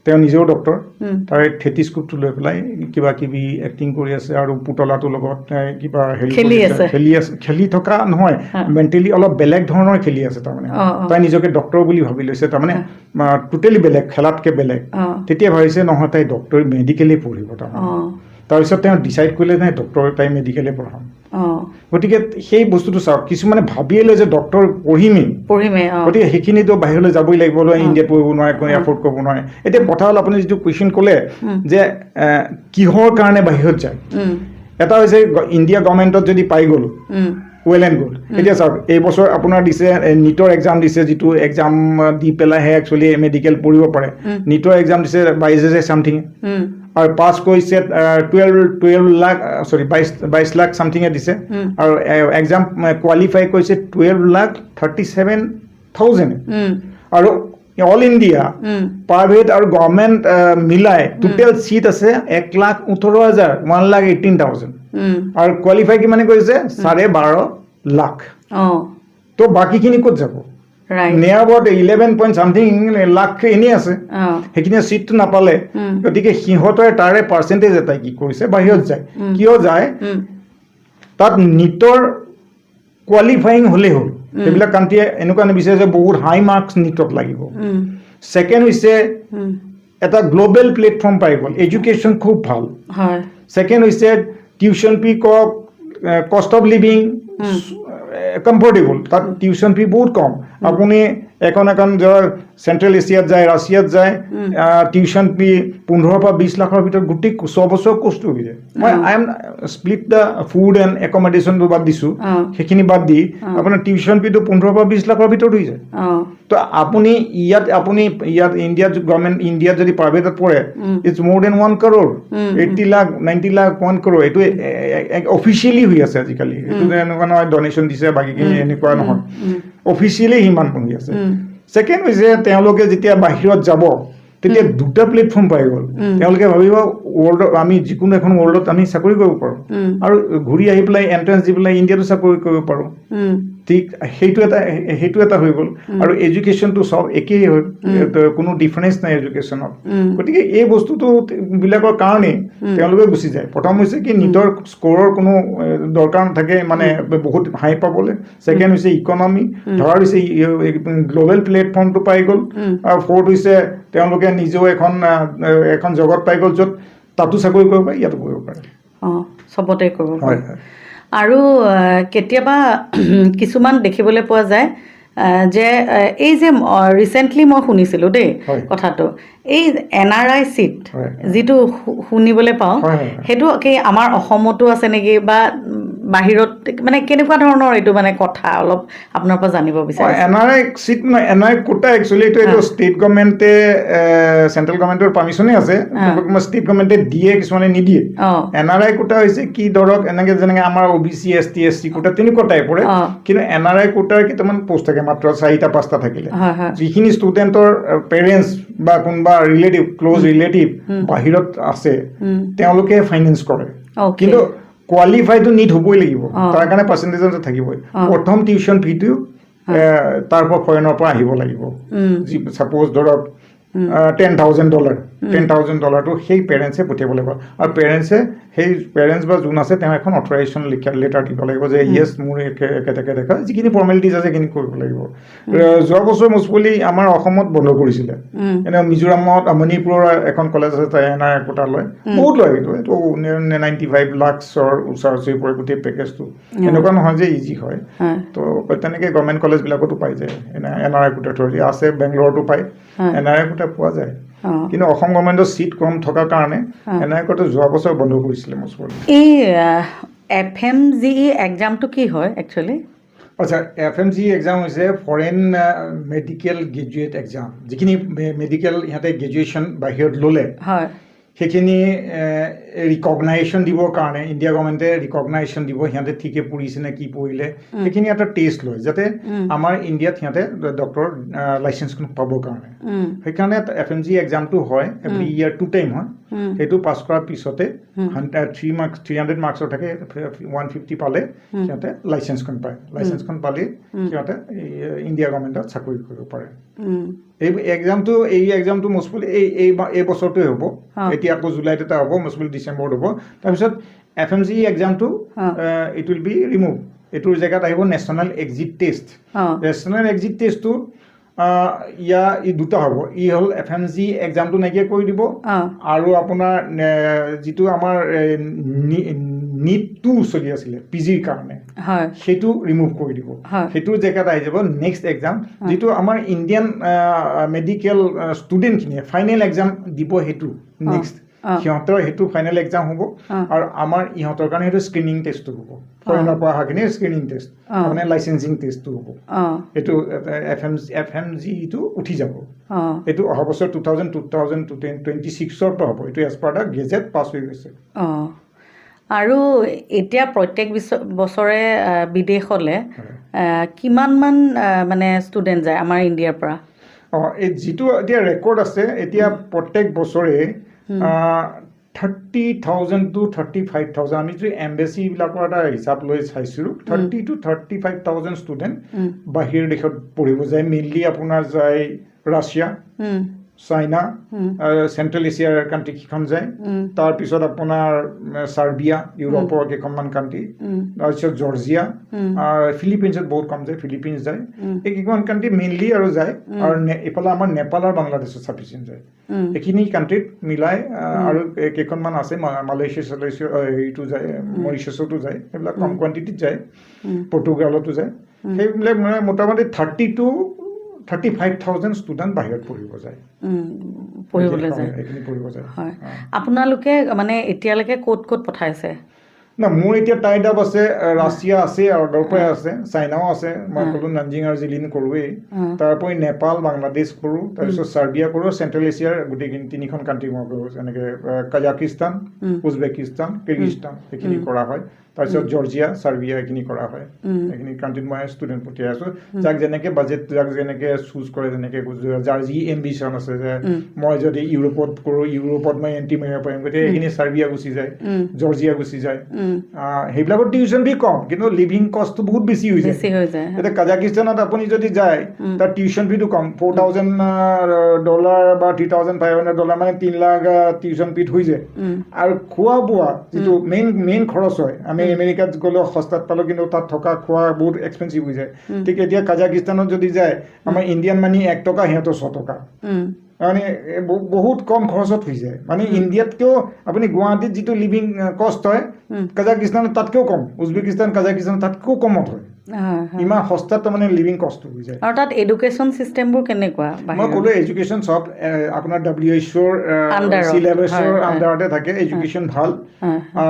তেওঁ নিজেও ডক্টৰ, তাৰে থেটিস্কোপটো লৈ পেলাই কিবা কিবি এক্টিং কৰি আছে আৰু পুতলাটোৰ লগত কিবা খেলি থকা নহয়, মেণ্টেলি অলপ বেলেগ ধৰণৰ খেলি আছে। তাৰমানে তাই নিজকে ডক্টৰ বুলি ভাবি লৈছে, তাৰমানে টোটেলি বেলেগ, খেলাতকৈ বেলেগ। তেতিয়া ভাবিছে নহয় তাই ডক্টৰ মেডিকেলেই পঢ়িব। তাৰপিছত তেওঁ ডিচাইড কৰিলে নাই ডক্টৰ তাই মেডিকেলে পঢ়াম। গতিকে সেই বস্তুটো চাওক, কিছুমানে ভাবিয়ে লয় যে ডক্টৰ পঢ়িমেই, গতিকে সেইখিনিতো বাহিৰলৈ যাবই লাগিব, ইণ্ডিয়াত পঢ়িব নোৱাৰে, কোনো এফৰ্ড কৰিব নোৱাৰে। এতিয়া কথা হ'ল, আপুনি যিটো কুৱেশ্যন ক'লে যে কিহৰ কাৰণে বাহিৰত যায়, এটা হৈছে ইণ্ডিয়া গভৰ্ণমেণ্টত যদি পাই গ'ল, ৱেল এণ্ড গুড। এতিয়া চাওক, এইবছৰ আপোনাৰ দিছে নীটৰ এক্সাম দিছে, যিটো এক্সাম দি পেলাইহে একচুৱেলি মেডিকেল পঢ়িব পাৰে। নীটৰ এক্সাম দিছে 22,000 চামথিং, আৰু পাছ কৰিছে 22 লাখ চামথিঙে দিছে, আৰু এক্সাম কোৱালিফাই কৰিছে 12,37,000। আৰু অল ইণ্ডিয়া প্ৰাইভেট আৰু গভৰ্ণমেণ্ট মিলাই টোটেল চিট আছে 1,18,000, 1,18,000, আৰু কোৱালিফাই কিমানে কৰিছে 12.5 লাখ। তো বাকীখিনি ক'ত যাব? নিয়াৰ এবাউট 11 পইণ্ট চামথিং লাখ এনেই আছে, সেইখিনি চিটটো নাপালে। গতিকে সিহঁতৰ তাৰে পাৰ্চেণ্টেজ এটাই কি কৰিছে, বাহিৰত যায়। কিয় যায়? তাত নীটৰ কোৱালিফাইং হ'লেই হ'ল। সেইবিলাক কাণ্ট্ৰিয়ে এনেকুৱা নিবিচাৰে যে বহুত হাই মাৰ্কছ নীটত লাগিব। ছেকেণ্ড হৈছে এটা গ্ল'বেল প্লেটফৰ্ম পাই গ'ল, এডুকেশ্যন খুব ভাল। ছেকেণ্ড হৈছে টিউশ্যন ফি কওক, কষ্ট অফ লিভিং কমফৰ্টেবল, তাত টিউশ্যন ফি বহুত কম। আপুনি এখন চেণ্ট্ৰেল এছিয়াত যায়, ৰাছিয়াত যায়, টিউশ্যন ফি 15 পৰা 20 লাখৰ ভিতৰত গোটেই 6 বছৰ কোৰ্চটো হৈ যায়। মই স্প্লিট দ্য ফুড এণ্ড একমডেশ্যনটো বাদ দিছোঁ, সেইখিনি বাদ দি আপোনাৰ টিউশ্যন ফিটো 15 পৰা 20 লাখৰ ভিতৰত হৈ যায়। তো আপুনি ইয়াত ইণ্ডিয়াত গভৰ্ণমেণ্ট, ইণ্ডিয়াত যদি প্ৰাইভেটত পঢ়ে, ইটছ মোৰ than 1 crore, 80 lakh 90 lakh 1 crore। এইটো অফিচিয়েলি হৈ আছে আজিকালি, এইটো এনেকুৱা নহয় ডনেশ্যন দিছে বাকীখিনি, এনেকুৱা নহয়, অফিচিয়েলি সিমান পঢ়ি আছে। ছেকেণ্ড হৈছে তেওঁলোকে যেতিয়া বাহিৰত যাব, তেতিয়া দুটা প্লেটফৰ্ম পাই গ'ল। তেওঁলোকে ভাবিব ৱৰ্ল্ডত আমি যিকোনো এখন ৱৰ্ল্ডত আমি চাকৰি কৰিব পাৰোঁ আৰু ঘূৰি আহি পেলাই এণ্ট্ৰেঞ্চ দি পেলাই ইণ্ডিয়াতো চাকৰি কৰিব পাৰোঁ ঠিক সেইটো এটা হৈ গ'ল আৰু এডুকেশ্যনটো চব একেই হ'ল কোনো ডিফাৰেঞ্চ নাই এডুকেশ্যনত গতিকে এই বস্তুটো বিলাকৰ কাৰণেই তেওঁলোকে গুচি যায় প্ৰথম হৈছে কি নিটৰ স্ক'ৰৰ কোনো দৰকাৰ নাথাকে মানে বহুত হাই পাবলৈ ছেকেণ্ড হৈছে ইকনমি থাৰ্ড হৈছে গ্ল'বেল প্লেটফৰ্মটো পাই গ'ল আৰু ফ'ৰ্থ হৈছে তেওঁলোকে নিজেও এখন জগত পাই গ'ল য'ত তাতো চাকৰি কৰিব পাৰে ইয়াতো কৰিব পাৰে চবতে কৰিব হয় পাৰে আৰু কেতিয়াবা কিছুমান দেখিবলৈ পোৱা যায় যে এই যে ৰিচেণ্টলি মই শুনিছিলোঁ দেই কথাটো এই NRI চিট যিটো শুনিবলৈ পাওঁ সেইটো কি আমাৰ অসমতো আছে নেকি বা বাহিৰত মানে কেনেকুৱা ধৰণৰ এইটো মানে কথা অলপ আপোনাৰ পৰা জানিব বিচাৰিছোঁ NRI চিট নহয় NRI কোটা একচুৱেলি এইটো ষ্টেট গভৰ্ণমেণ্টে চেণ্ট্ৰেল গভৰ্ণমেণ্টৰ পাৰ্মিশ্যনেই আছে ষ্টেট গভৰ্ণমেণ্টে দিয়ে কিছুমানে নিদিয়ে NRI কোটা হৈছে কি ধৰক এনেকৈ যেনেকৈ আমাৰ OBC ST SC কোটা তেনেকুৱা টাইপৰে কিন্তু NRI কোটাৰ কেইটামান পষ্ট থাকে মাত্ৰ 4-5টা থাকিলে যিখিনি ষ্টুডেণ্টৰ পেৰেণ্টছ বা কোনোবা ৰিলেটিভ ক্ল'জ ৰিলেটিভ বাহিৰত আছে তেওঁলোকে ফাইনেন্স কৰে কিন্তু কোৱালিফাইটো নিট হ'বই লাগিব তাৰ কাৰণে পাৰ্চেণ্টেজ থাকিবই প্ৰথম টিউশ্যন ফিটো তাৰ পৰা ফৰেনৰ পৰা আহিব লাগিব ছাপ'জ ধৰক $10,000 সেই পেৰেণ্টছে পঠিয়াব লাগিব আৰু পেৰেণ্টছ বা যোন আছে তেওঁ এখন অথৰাইজেশ্যন লেটাৰ দিব লাগিব যে য়েছ মোৰ একেটাকে দেখা যিখিনি ফৰ্মেলিটিজ আছে সেইখিনি কৰিব লাগিব যোৱা বছৰ মষ্টলি আমাৰ অসমত বন্ধ কৰিছিলে এনে মিজোৰামত মণিপুৰৰ এখন কলেজ আছে তাই NRI কোটা লয় বহুত লয় এইটো 95 লাখৰ ওচৰা-ওচৰি পৰে গোটেই পেকেজটো এনেকুৱা নহয় যে ইজি হয় তো তেনেকৈ গভৰ্ণমেণ্ট কলেজবিলাকতো পাই যায় NRI কোটা থ্ৰুদি আছে বেংগলৰতো পায় NRI কোটা পোৱা যায় কিন্তু অসম গভৰ্ণমেণ্টৰ চিট কম থকাৰ কাৰণে NRI কোটা যোৱা বছৰ বন্ধ কৰিছিলে মষ্টলি এই FMGE এক্সামটো কি হয় একচুৱেলি আচ্ছা FMGE এক্সাম হৈছে ফৰেন মেডিকেল গ্ৰেজুৱেট এক্সাম যিখিনি মেডিকেল ইহঁতে গ্ৰেজুৱেশ্যন বাহিৰত ল'লে হয় সেইখিনি ৰিকগনাইজেশ্যন দিবৰ কাৰণে ইণ্ডিয়া গভৰ্ণমেণ্টে ৰিকগনাইজেশ্যন দিব সিহঁতে ঠিকে পঢ়িছে নে কি পঢ়িলে সেইখিনি এটা টেষ্ট লয় যাতে আমাৰ ইণ্ডিয়াত সিহঁতে ডক্টৰ লাইচেঞ্চখন পাবৰ কাৰণে সেইকাৰণে FMGE এক্সামটো হয় এভৰি ইয়াৰ 2 টাইম হয় সেইটো পাছ কৰাৰ পিছতে 300 মাৰ্কছৰ থাকে 150 পালে সিহঁতে লাইচেঞ্চখন পায় লাইচেঞ্চখন পালে সিহঁতে ইণ্ডিয়া গভৰ্ণমেণ্টত চাকৰি কৰিব পাৰে এই এক্সামটো মষ্টলি এই বছৰটোৱে হ'ব এতিয়া আকৌ জুলাইত এটা হ'ব মষ্টলি ডিচেম্বৰত হ'ব তাৰপিছত FMGE এক্সামটো ইট উইল বি ৰিমুভ এইটোৰ জেগাত আহিব national exit test national exit টেষ্টটো ই দুটা হ'ব ই হ'ল FMGE এক্সামটো নাইকিয়া কৰি দিব আৰু আপোনাৰ যিটো আমাৰ NEET 2 চলি আছিলে PGৰ কাৰণে সেইটো ৰিমুভ কৰি দিব সেইটোৰ জেগাত আহি যাব নেক্সট এক্সাম যিটো আমাৰ ইণ্ডিয়ান মেডিকেল ষ্টুডেণ্টখিনিয়ে ফাইনেল এক্সাম দিব সেইটো নেক্সট সিহঁতৰ সেইটো ফাইনেল এক্সাম হ'ব আৰু আমাৰ ইহঁতৰ কাৰণে সেইটো স্ক্ৰিনিং টেষ্টটো হ'ব ফৰেনৰ পৰা অহাখিনি স্ক্ৰিনিং টেষ্ট মানে লাইচেঞ্চিং টেষ্টটো হ'ব এইটো FMGEটো উঠি যাব এইটো অহা বছৰ 2026ৰ পৰা হ'ব এইটো এজ পাৰ দ্য গেজেট পাছ হৈ গৈছে আৰু এতিয়া প্ৰত্যেক বছৰে বিদেশলৈ কিমানমান মানে ষ্টুডেণ্ট যায় আমাৰ ইণ্ডিয়াৰ পৰা এই যিটো এতিয়া ৰেকৰ্ড আছে এতিয়া প্ৰত্যেক বছৰে 30,000 to 35,000 আমি যদি এম্বেচিবিলাকৰ এটা হিচাপ লৈ চাইছিলোঁ 30 to 35,000 ষ্টুডেণ্ট বাহিৰ দেশত পঢ়িব যায় মেইনলি আপোনাৰ যায় ৰাছিয়া চাইনা চেণ্ট্ৰেল এছিয়াৰ কাণ্ট্ৰি কেইখন যায় তাৰপিছত আপোনাৰ চাৰ্বিয়া ইউৰোপৰ কেইখনমান কাণ্ট্ৰি তাৰপিছত জৰ্জিয়া আৰু ফিলিপিনছত বহুত কম যায় ফিলিপিনছ যায় এইকেইখন কাণ্ট্ৰি মেইনলি আৰু যায় আৰু এইফালে আমাৰ নেপাল আৰু বাংলাদেশত চাফিচিয়েণ্ট যায় এইখিনি কাণ্ট্ৰিত মিলাই আৰু কেইখনমান আছে মালয়েছিয়া হেৰিটো যায় মৰিচাছতো যায় সেইবিলাক কম কোৱাণ্টিটিত যায় পৰ্তুগালতো যায় সেইবিলাক মানে মোটামুটি 30 to 35,000 ষ্টুডেণ্ট বাহিৰত পঢ়িবলৈ যায় হয় আপোনালোকে মানে এতিয়ালৈকে ক'ত পঠাইছে না মোৰ এতিয়া টাইড আপ আছে ৰাছিয়া আছে আৰু দৰপৰাই আছে চাইনাও আছে মই ক'লো নানজিং আৰু জিলিন কৰোঁৱেই তাৰোপৰি নেপাল বাংলাদেশ কৰোঁ তাৰপিছত চাৰ্বিয়া কৰোঁ চেণ্ট্ৰেল এছিয়াৰ গোটেইখিনি 3খন কাণ্ট্ৰি মই কৰোঁ যেনেকৈ কাজাকিস্তান উজবেকিস্তান কিৰ্গিস্তান সেইখিনি কৰা হয় তাৰপিছত জৰ্জিয়া ছাৰ্বিয়া এইখিনি কৰা হয় এইখিনি কাণ্ট্ৰিত মই ষ্টুডেণ্ট পঠিয়াই আছোঁ যাক যেনেকৈ বাজেট যাক যেনেকৈ চুজ কৰে যেনেকৈ যাৰ যি এম্বিশ্যন আছে যে মই যদি ইউৰোপত কৰোঁ ইউৰোপত মই এণ্ট্ৰি মাৰিব পাৰিম গতিকে এইখিনি ছাৰ্বিয়া গুচি যায় জৰ্জিয়া গুচি যায় সেইবিলাকত টিউশ্যন ফি কম কিন্তু লিভিং কষ্টটো বহুত বেছি হৈ যায় এতিয়া কাজাকিস্তানত আপুনি যদি যায় তাৰ টিউশ্যন ফিটো কম $4,000 বা $3,500 মানে 3 লাখ টিউশ্যন ফিত হৈ যায় আৰু খোৱা বোৱা যিটো মেইন খৰচ হয় আমি আমেৰিকাত গ'লেও সস্তাত পালোঁ কিন্তু তাত থকা খোৱা বহুত এক্সপেঞ্চিভ হৈ যায় ঠিক এতিয়া কাজাকিস্তানত যদি যায় আমাৰ ইণ্ডিয়ান মানি 1 টকা সিহঁতৰ 6 টকা মানে বহুত কম খৰচত হৈ যায় মানে ইণ্ডিয়াতকৈও আপুনি গুৱাহাটীত যিটো লিভিং কষ্ট হয় কাজাকিস্তানত তাতকৈও কম উজবেকিস্তান কাজাকিস্তান তাতকৈও কমত হয় ইমান সস্তাত তাৰমানে লিভিং কষ্ট হৈ যায় আৰু তাত এডুকেশ্যন চিষ্টেমবোৰ কেনেকুৱা মই ক'লো এডুকেশ্যন চব আপোনাৰ WHO চিলেবাছৰ আণ্ডাৰতে থাকে এডুকেশ্যন ভাল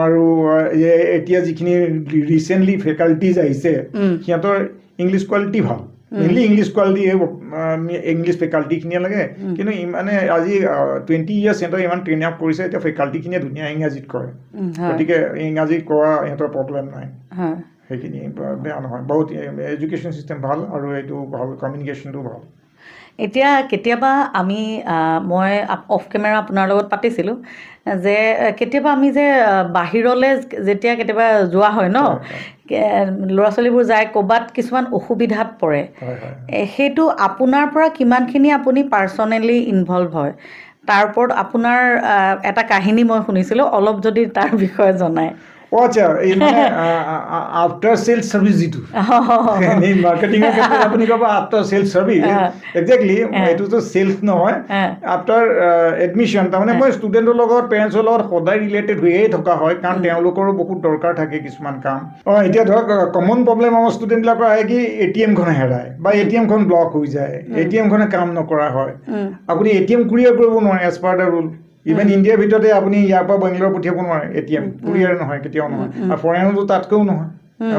আৰু এতিয়া যিখিনি ৰিচেণ্টলি ফেকাল্টিজ আহিছে সিহঁতৰ ইংলিছ কোৱালিটি ভাল মেইনলি ইংলিছ কোৱালিটি ইংলিছ ফেকাল্টিখিনিয়ে লাগে কিন্তু মানে আজি 20 ইয়াৰ্ছ সিহঁতৰ ইমান ট্ৰেইন আপ কৰিছে এতিয়া ফেকাল্টিখিনিয়ে ধুনীয়া ইংৰাজীত কৰে গতিকে ইংৰাজীত কৰা সিহঁতৰ প্ৰব্লেম নাই সেইখিনি বেয়া নহয় বহুত এডুকেশ্যন চিষ্টেম ভাল আৰু এইটো ভাল কমিউনিকেশ্যনটো ভাল এতিয়া কেতিয়াবা মই অফ কেমেৰা আপোনাৰ লগত পাতিছিলোঁ যে কেতিয়াবা আমি যে বাহিৰলৈ যেতিয়া কেতিয়াবা যোৱা হয় ন ল'ৰা ছোৱালীবোৰ যায় ক'ৰবাত কিছুমান অসুবিধাত পৰে সেইটো আপোনাৰ পৰা কিমানখিনি আপুনি পাৰ্চনেলি ইনভলভ হয় তাৰ ওপৰত আপোনাৰ এটা কাহিনী মই শুনিছিলোঁ অলপ যদি তাৰ বিষয়ে জনায় আচ্ছা এই মানে আফটাৰ চেলছ ছাৰ্ভিচ যিটো মাৰ্কেটিঙৰ ক্ষেত্ৰত আপুনি ক'ব আফটাৰ চেলছ ছাৰ্ভিচ একজেক্টলি এইটোতো চেলছ নহয় আফটাৰ এডমিশ্যন তাৰমানে মই ষ্টুডেণ্টৰ লগত পেৰেণ্টছৰ লগত সদায় ৰিলেটেড হৈয়ে থকা হয় কাৰণ তেওঁলোকৰো বহুত দৰকাৰ থাকে কিছুমান কাম এতিয়া ধৰক কমন প্ৰব্লেম আমাৰ ষ্টুডেণ্টবিলাকৰ আহে কি ATM-খন হেৰায় বা ATM-খন ব্লক হৈ যায় ATM-খনে কাম নকৰা হয় আপুনি ATM কুৰিয়াৰ কৰিব নোৱাৰে as per the rule even ইণ্ডিয়াৰ ভিতৰতে আপুনি ইয়াৰ পৰা বেংগলোৰ পঠিয়াব নোৱাৰে ATM কুৰিয়াৰ নহয় কেতিয়াও নহয় আৰু ফৰেইনতো তাতকৈও নহয়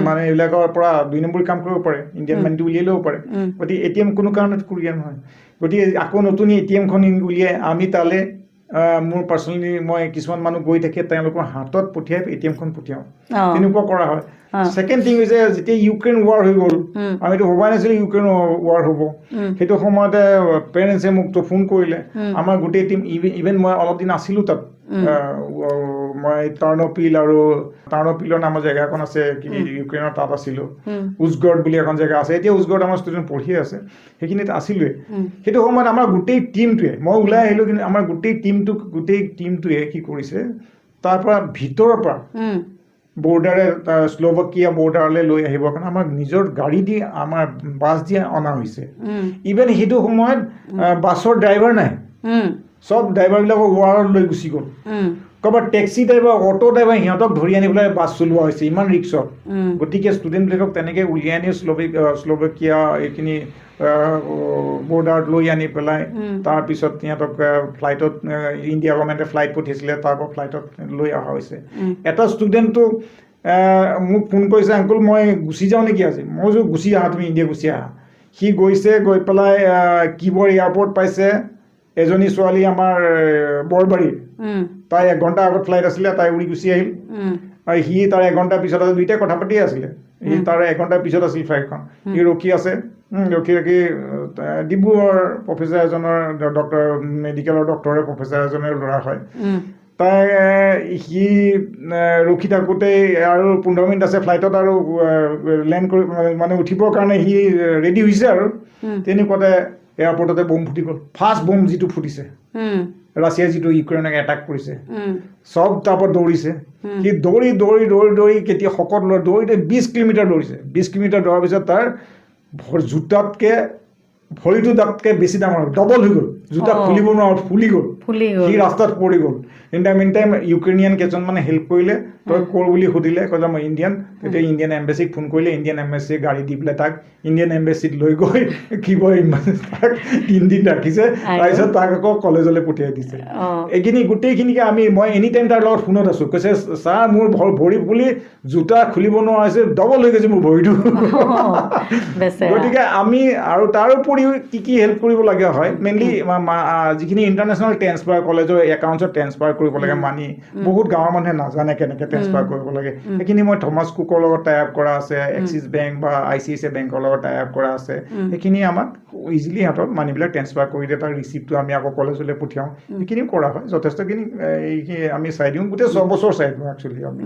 মানে এইবিলাকৰ পৰা 2 নম্বৰ কাম কৰিব পাৰে ইণ্ডিয়ান মানিটো উলিয়াই ল'ব পাৰে গতিকে ATM কোনো কাৰণত কুৰিয়াৰ নহয় গতিকে আকৌ নতুন ATM-খন উলিয়াই আমি তালৈ মোৰ পাৰ্চনেলি মই কিছুমান মানুহ গৈ থাকে তেওঁলোকৰ হাতত পঠিয়াই ATM-খন পঠিয়াওঁ তেনেকুৱা কৰা হয় ছেকেণ্ড থিং হৈছে যেতিয়া ইউক্ৰেইন ৱাৰ হৈ গ'ল আমিতো ভবাই নাছিলোঁ ইউক্ৰেইন ৱাৰ হ'ব সেইটো সময়তে পেৰেণ্টছে মোক ফোন কৰিলে আমাৰ গোটেই টিম ইভেন মই অলপ দিন আছিলোঁ তাত মই টাৰ্নপিলৰ নামৰ জেগা এখন আছে কি ইউক্ৰেইনৰ তাত আছিলোঁ উজগৰ্ড বুলি এখন জেগা আছে এতিয়া উজগৰ্ড আমাৰ ষ্টুডেণ্ট পঢ়িয়ে আছে সেইখিনিত আছিলোঁৱে সেইটো সময়ত আমাৰ গোটেই টিমটোৱে মই ওলাই আহিলোঁ কিন্তু আমাৰ গোটেই টিমটোৱে কি কৰিছে তাৰ পৰা ভিতৰৰ পৰা বৰ্ডাৰে স্লোভাকিয়া বৰ্ডাৰলৈ লৈ আহিবৰ কাৰণে আমাৰ নিজৰ গাড়ী দি আমাৰ বাছ দি অনা হৈছে ইভেন সেইটো সময়ত বাছৰ ড্ৰাইভাৰ নাই চব ড্ৰাইভাৰবিলাকক ৱাৰত লৈ গুচি গ'ল ক'ৰবাত টেক্সি ড্ৰাইভাৰ অটো ড্ৰাইভাৰ সিহঁতক ধৰি আনি পেলাই বাছ চলোৱা হৈছে ইমান ৰিক্সত গতিকে ষ্টুডেণ্টবিলাকক তেনেকৈ উলিয়াই আনি স্লোভাকিয়া এইখিনি বৰ্ডাৰত লৈ আনি পেলাই তাৰপিছত সিহঁতক ফ্লাইটত ইণ্ডিয়া গভৰ্ণমেণ্টে ফ্লাইট পঠিয়াইছিলে তাৰ পৰা ফ্লাইটত লৈ অহা হৈছে এটা ষ্টুডেণ্টটো মোক ফোন কৰিছে আংকুল মই গুচি যাওঁ নেকি আজি মই কৈছোঁ গুচি আহা তুমি ইণ্ডিয়া গুচি আহা সি গৈছে গৈ পেলাই কিবৰ এয়াৰপৰ্ট পাইছে এজনী ছোৱালী আমাৰ বৰবাৰীৰ তাই 1 ঘণ্টা আগত ফ্লাইট আছিলে তাই উৰি গুচি আহিল আৰু সি তাৰ 1 ঘণ্টাৰ পিছত দুইটাই কথা পাতিয়ে আছিলে সি তাৰ 1 ঘণ্টাৰ পিছত আছিল ফ্লাইটখন সি ৰখি আছে ৰখি ডিব্ৰুগড়ৰ প্ৰফেচাৰ এজনৰ মেডিকেলৰ ডক্টৰে প্ৰফেচাৰ এজনৰ ল'ৰা হয় তাই সি ৰখি থাকোঁতেই আৰু 15 মিনিট আছে ফ্লাইটত আৰু লেণ্ড কৰি মানে উঠিবৰ কাৰণে সি ৰেডি হৈছে আৰু তেনেকুৱাতে এয়াৰপৰ্টতে বম ফুটি গ'ল ফাৰ্ষ্ট বম যিটো ফুটিছে ৰাছিয়াই যিটো ইউক্ৰেইনক এটাক কৰিছে চব তাৰপৰা দৌৰিছে সি দৌৰি কেতিয়া শকত দৌৰি 20 কিলোমিটাৰ দৌৰিছে 20 কিলোমিটাৰ দৌৰাৰ পিছত তাৰ জোতাতকৈ ভৰিটো তাতকৈ বেছি ডাঙৰ ডবল হৈ গ'ল জোতা খুলিব নোৱাৰো ফুলি গ'ল সি ৰাস্তাত পৰি গ'ল মিন টাইম ইউক্ৰেইনিয়ান কেইজনমানে হেল্প কৰিলে তই ক'ৰ বুলি সুধিলে কৈছে মই ইণ্ডিয়ান তেতিয়া ইণ্ডিয়ান এম্বেচিক ফোন কৰিলে ইণ্ডিয়ান এম্বেচিয়ে গাড়ী দি পেলাই তাক ইণ্ডিয়ান এম্বেচিত লৈ গৈ তাক 3 দিন ৰাখিছে তাৰপিছত তাক আকৌ কলেজলৈ পঠিয়াই দিছে এইখিনি গোটেইখিনিকে মই এনি টাইম তাৰ লগত ফোনত আছোঁ কৈছে ছাৰ মোৰ ভৰি ফুলি জোতা খুলিব নোৱাৰা হৈছে ডবল হৈ গৈছে মোৰ ভৰিটো গতিকে আমি আৰু তাৰ উপৰি উপৰিও কি হেল্প কৰিব লগা হয় মেইনলি যিখিনি ইণ্টাৰনেশ্যনেল ট্ৰেন্সফাৰ কলেজৰ একাউণ্টছত ট্ৰেন্সফাৰ কৰিব লাগে মানি বহুত গাঁৱৰ মানুহে নাজানে কেনেকৈ ট্ৰেন্সফাৰ কৰিব লাগে সেইখিনি মই থমাছ কুকৰ লগত টাই আপ কৰা আছে এক্সিছ বেংক বা ICICI বেংকৰ লগত টাই আপ কৰা আছে সেইখিনি আমাক ইজিলি সিহঁতক মানিবিলাক ট্ৰেন্সফাৰ কৰি দিয়ে তাৰ ৰিচিপ্টটো আমি আকৌ কলেজলৈ পঠিয়াওঁ সেইখিনিও কৰা হয় যথেষ্টখিনি আমি চাই দিওঁ গোটেই 6 বছৰ চাই দিওঁ একচুৱেলি আমি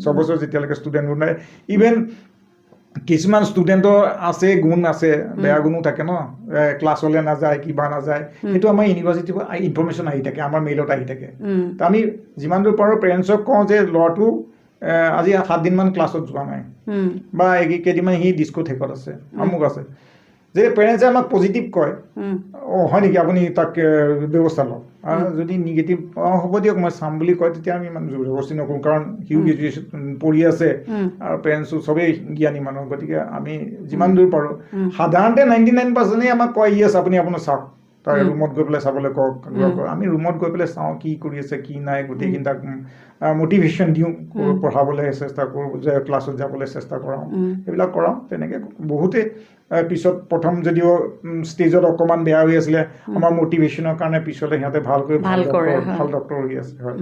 6 বছৰ যেতিয়ালৈকে ষ্টুডেণ্টবোৰ নাই ইভেন কিছুমান ষ্টুডেণ্টৰ আছে গুণ আছে বেয়া গুণো থাকে ন ক্লাছলৈ নাযায় কিবা নাযায় সেইটো আমাৰ ইউনিভাৰ্চিটিৰ পৰা ইনফৰমেশ্যন আহি থাকে আমাৰ মেইলত আহি থাকে তো আমি যিমান দূৰ পাৰোঁ পেৰেণ্টছক কওঁ যে ল'ৰাটো আজি 7 দিনমান ক্লাছত যোৱা নাই বা কেইদিনমান সি ডিস্কোথেকত আছে আমুক আছে যে পেৰেণ্টছে আমাক পজিটিভ কয় হয় নেকি আপুনি তাক ব্যৱস্থা লওক আৰু যদি নিগেটিভ হ'ব দিয়ক মই চাম বুলি কয় তেতিয়া আমি ইমান জবৰদস্তি নকৰোঁ কাৰণ সিও গ্ৰেজুৱেশ্যন পঢ়ি আছে আৰু পেৰেণ্টছো চবেই জ্ঞানী মানুহ গতিকে আমি যিমান দূৰ পাৰোঁ সাধাৰণতে 99%ই আমাক কয় য়েছ আপুনি আপোনাৰ চাওক তাৰ ৰুমত গৈ পেলাই চাবলৈ কওক আমি ৰুমত গৈ পেলাই চাওঁ কি কৰি আছে কি নাই গোটেইখিনি তাক মটিভেশ্যন দিওঁ পঢ়াবলৈ চেষ্টা কৰোঁ যে ক্লাছত যাবলৈ চেষ্টা কৰাওঁ এইবিলাক কৰাওঁ তেনেকৈ বহুতে পিছত প্ৰথম যদিও ষ্টেজত অকণমান বেয়া হৈ আছিলে আমাৰ মটিভেশ্যনৰ কাৰণে পিছলৈ সিহঁতে ভাল ডক্টৰ হৈ আছে হয়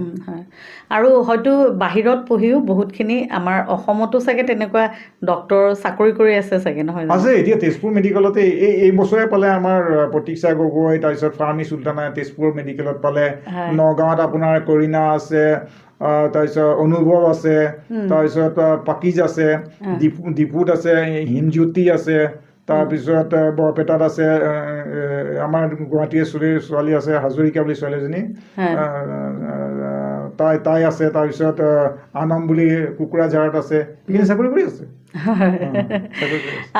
আৰু হয়তো বাহিৰত পঢ়িও বহুতখিনি আমাৰ অসমতো চাগে তেনেকুৱা ডক্টৰ চাকৰি কৰি আছে চাগে নহয় আছে এতিয়া তেজপুৰ মেডিকেলতে এই বছৰে পালে আমাৰ প্ৰতীক্ষা গগৈ তাৰপিছত ফাৰ্মী চুলতানা তেজপুৰ মেডিকেলত পালে নগাঁৱত আপোনাৰ কৰিনা আছে তাৰপিছত অনুভৱ আছে তাৰপিছত পাকিজ আছে ডিপুত আছে হিমজ্যোতি আছে তাৰপিছত বৰপেটাত আছে আমাৰ গুৱাহাটীৰ ছোৱালী আছে হাজৰিকা বুলি ছোৱালীজনী তাই আছে তাৰপিছত আনম বুলি কুকুৰাঝাৰত আছে সেইখিনি চাকৰি কৰি আছে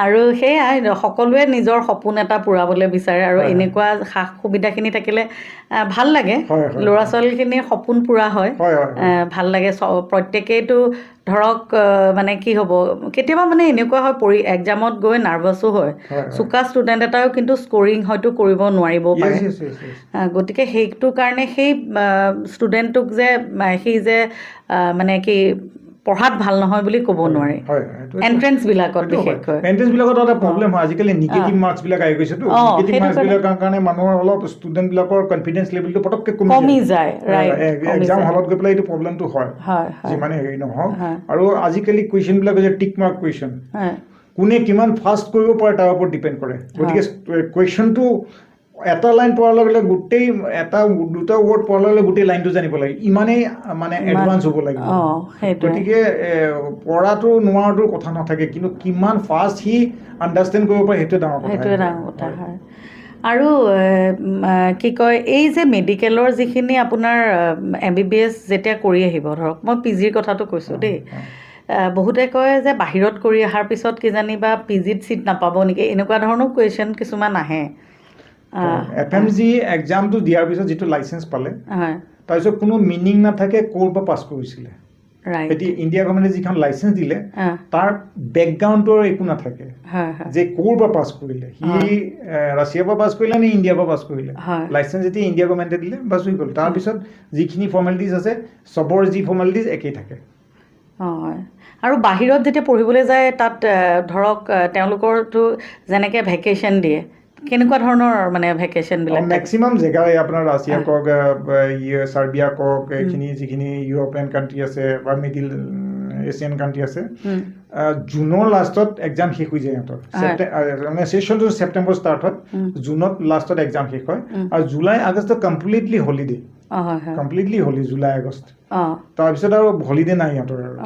আৰু সেয়াই সকলোৱে নিজৰ সপোন এটা পূৰাবলৈ বিচাৰে আৰু এনেকুৱা সা সুবিধাখিনি থাকিলে ভাল লাগে ল'ৰা ছোৱালীখিনিৰ সপোন পূৰা হয় ভাল লাগে প্ৰত্যেকেইতো ধৰক মানে কি হ'ব কেতিয়াবা মানে এনেকুৱা হয় এক্সামত গৈ নাৰ্ভাছো হয় চোকা ষ্টুডেণ্ট এটাও কিন্তু স্ক'ৰিং হয়তো কৰিব নোৱাৰিবও পাৰে গতিকে সেইটো কাৰণে সেই ষ্টুডেণ্টটোক যে সি যে মানে কি পঢ়াত ভাল নহয় বুলি ক'ব নোৱাৰি এণ্ট্ৰেঞ্চবিলাকত বিশেষকৈ এণ্ট্ৰেঞ্চবিলাকত এটা প্ৰব্লেম হয় আজিকালি নিগেটিভ মাৰ্কছবিলাক আহি গৈছেতো নিগেটিভ মাৰ্কছবিলাকৰ কাৰণে মানুহৰ অলপ ষ্টুডেণ্টবিলাকৰ কনফিডেঞ্চ লেভেলটো পটককৈ কমি যায় এক্সাম হলত গৈ পেলাই এইটো প্ৰব্লেমটো হয় যিমানে হেৰি নহওক আৰু আজিকালি কুৱেশ্যনবিলাক হৈছে টিক মাৰ্ক কুৱেশ্যন কোনে কিমান ফাষ্ট কৰিব পাৰে তাৰ ওপৰত ডিপেণ্ড কৰে গতিকে কুৱেশ্যনটো এটা লাইন পঢ়াৰ লগে লগে গোটেই দুটা ৱৰ্ড পঢ়াৰ লগে লগে গোটেই লাইনটো জানিব লাগে ইমানেই মানে এডভান্স হ'ব লাগিব গতিকে পঢ়াটো নোৱাৰাটোৰ কথা নাথাকে কিন্তু কিমান ফাষ্ট সি আণ্ডাৰষ্টেণ্ড কৰিব পাৰে সেইটোৱে ডাঙৰ কথা হয় আৰু কি কয় এই যে মেডিকেলৰ যিখিনি আপোনাৰ MBBS যেতিয়া কৰি আহিব ধৰক মই PGৰ কথাটো কৈছোঁ দেই বহুতে কয় যে বাহিৰত কৰি অহাৰ পিছত কিজানি বা PGত ছিট নাপাব নেকি এনেকুৱা ধৰণৰ কুৱেশ্যন কিছুমান আহে FMG এক্সামটো দিয়াৰ পিছত যিটো লাইচেঞ্চ পালে তাৰপিছত কোনো মিনিং নাথাকে ক'ৰ পৰা পাছ কৰিছিলে এতিয়া ইণ্ডিয়া গভৰ্ণমেণ্টে যিখন লাইচেঞ্চ দিলে তাৰ বেকগ্ৰাউণ্ডৰ একো নাথাকে যে ক'ৰ পৰা পাছ কৰিলে সি ৰাছিয়াৰ পৰা পাছ কৰিলে নে ইণ্ডিয়াৰ পৰা পাছ কৰিলে লাইচেঞ্চ যেতিয়া ইণ্ডিয়া গভৰ্ণমেণ্টে দিলে বাছ হৈ গ'ল তাৰপিছত যিখিনি ফৰ্মেলিটিজ আছে চবৰ যি ফৰ্মেলিটিজ একেই থাকে হয় আৰু বাহিৰত যেতিয়া পঢ়িবলৈ যায় তাত ধৰক তেওঁলোকৰতো যেনেকৈ ভেকেশ্যন দিয়ে কেনেকুৱা ধৰণৰ মানে ভেকেশ্যনবিলাক মেক্সিমাম জেগাই আপোনাৰ ৰাছিয়া কওক চাৰ্বিয়া কওক এইখিনি যিখিনি ইউৰোপিয়ান কাণ্ট্ৰি আছে বা মিডিল এছিয়ান কাণ্ট্ৰি আছে জুনৰ লাষ্টত এক্সাম শেষ হৈ যায় সিহঁতৰ মানে ছেশ্যনটো ছেপ্টেম্বৰ ষ্টাৰ্ট হয় জুনত লাষ্টত এক্সাম শেষ হয় আৰু জুলাই আগষ্টত কমপ্লিটলি হলিডে কমপ্লিটলি হলি জুলাই আগষ্ট তাৰপিছত আৰু হলিডে নাই সিহঁতৰ আৰু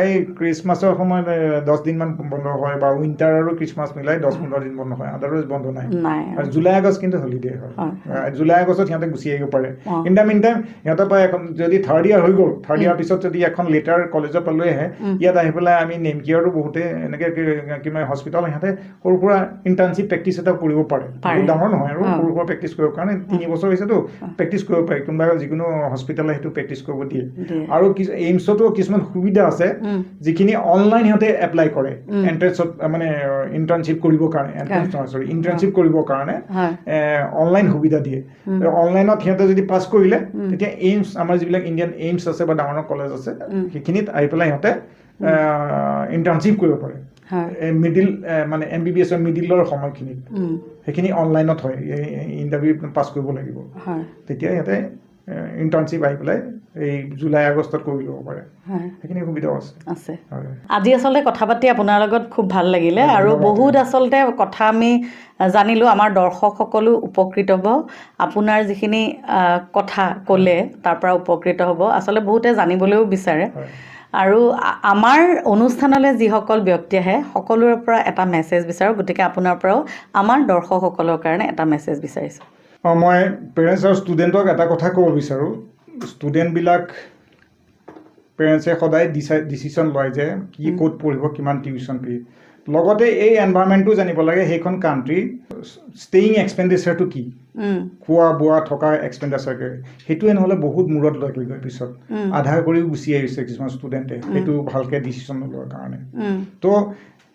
এই ক্ৰিছমাছৰ সময়ত 10 দিনমান বন্ধ হয় বা উইণ্টাৰ আৰু ক্ৰিছমাছ মিলাই 10-15 দিন বন্ধ হয় আদাৰৱাইজ বন্ধ নাই আৰু জুলাই আগষ্ট কিন্তু হলিডে হয় জুলাই আগষ্টত সিহঁতে গুচি আহিব পাৰে ইন দ্য মিন টাইম সিহঁতৰ পৰা এখন যদি থাৰ্ড ইয়াৰ হৈ গ'ল থাৰ্ড ইয়াৰ পিছত যদি এখন লেটাৰ কলেজৰ পৰা লৈ আহে ইয়াত আহি পেলাই আমি নেম কেয়াৰো বহুতে এনেকৈ কিবা হস্পিটেল সিহঁতে সৰু সুৰা ইণ্টাৰ্ণশ্বিপ প্ৰেক্টিচ এটা কৰিব পাৰে বহুত ডাঙৰ নহয় আৰু সৰু সুৰা প্ৰেক্টিচ কৰিবৰ কাৰণে 3 বছৰ হৈছেতো প্ৰেক্টিচ কৰিব পাৰে কোনোবা যিকোনো হস্পিটেলে সেইটো প্ৰেক্টিচ কৰিব দিয়ে আৰু এইমছতো কিছুমান সুবিধা আছে যিখিনি অনলাইন সিহঁতে এপ্লাই কৰে এণ্ট্ৰেঞ্চত মানে ইণ্টাৰ্ণশ্বিপ কৰিবৰ কাৰণে ইণ্টাৰ্ণশ্বিপ কৰিবৰ কাৰণে অনলাইন সুবিধা দিয়ে অনলাইনত সিহঁতে যদি পাছ কৰিলে তেতিয়া এইমছ আমাৰ যিবিলাক ইণ্ডিয়ান এইমছ আছে বা ডাঙৰ কলেজ আছে সেইখিনিত আহি পেলাই সিহঁতে ইণ্টাৰ্ণশ্বিপ কৰিব পাৰে মিডিল মানে MBBS-ৰ মিডিলৰ সময়খিনিত সেইখিনি অনলাইনত হয় ইণ্টাৰভিউ পাছ কৰিব লাগিব তেতিয়া সিহঁতে ইণ্টাৰ্ণশ্বিপ আহি পেলাই এই জুলাই আগষ্টত কৰি ল'ব পাৰে সেইখিনি সুবিধাও আছে আজি আচলতে কথা পাতি আপোনাৰ লগত খুব ভাল লাগিলে আৰু বহুত আচলতে কথা আমি জানিলোঁ আমাৰ দৰ্শকসকলো উপকৃত হ'ব আপোনাৰ যিখিনি কথা ক'লে তাৰ পৰা উপকৃত হ'ব আচলতে বহুতে জানিবলৈও বিচাৰে আৰু আমাৰ অনুষ্ঠানলৈ যিসকল ব্যক্তি আহে সকলোৰে পৰা এটা মেছেজ বিচাৰোঁ গতিকে আপোনাৰ পৰাও আমাৰ দৰ্শকসকলৰ কাৰণে এটা মেছেজ বিচাৰিছোঁ মই পেৰেণ্টছ আৰু ষ্টুডেণ্টক এটা কথা ক'ব বিচাৰোঁ ষ্টুডেণ্টবিলাক পেৰেণ্টছে সদায় ডিচিশ্যন লয় যে কি ক'ত পঢ়িব কিমান টিউশ্যন ফি লগতে এই এনভাইৰনমেণ্টটো জানিব লাগে সেইখন কাণ্ট্ৰি ষ্টেয়িং এক্সপেণ্ডিচাৰটো কি খোৱা বোৱা থকা এক্সপেণ্ডিচাৰ সেইটোৱে নহ'লে বহুত মূৰত লাগিলে পিছত আধাৰ কৰিও গুচি আহিছে কিছুমান ষ্টুডেণ্টে সেইটো ভালকৈ ডিচিশ্যন নোলোৱাৰ কাৰণে তো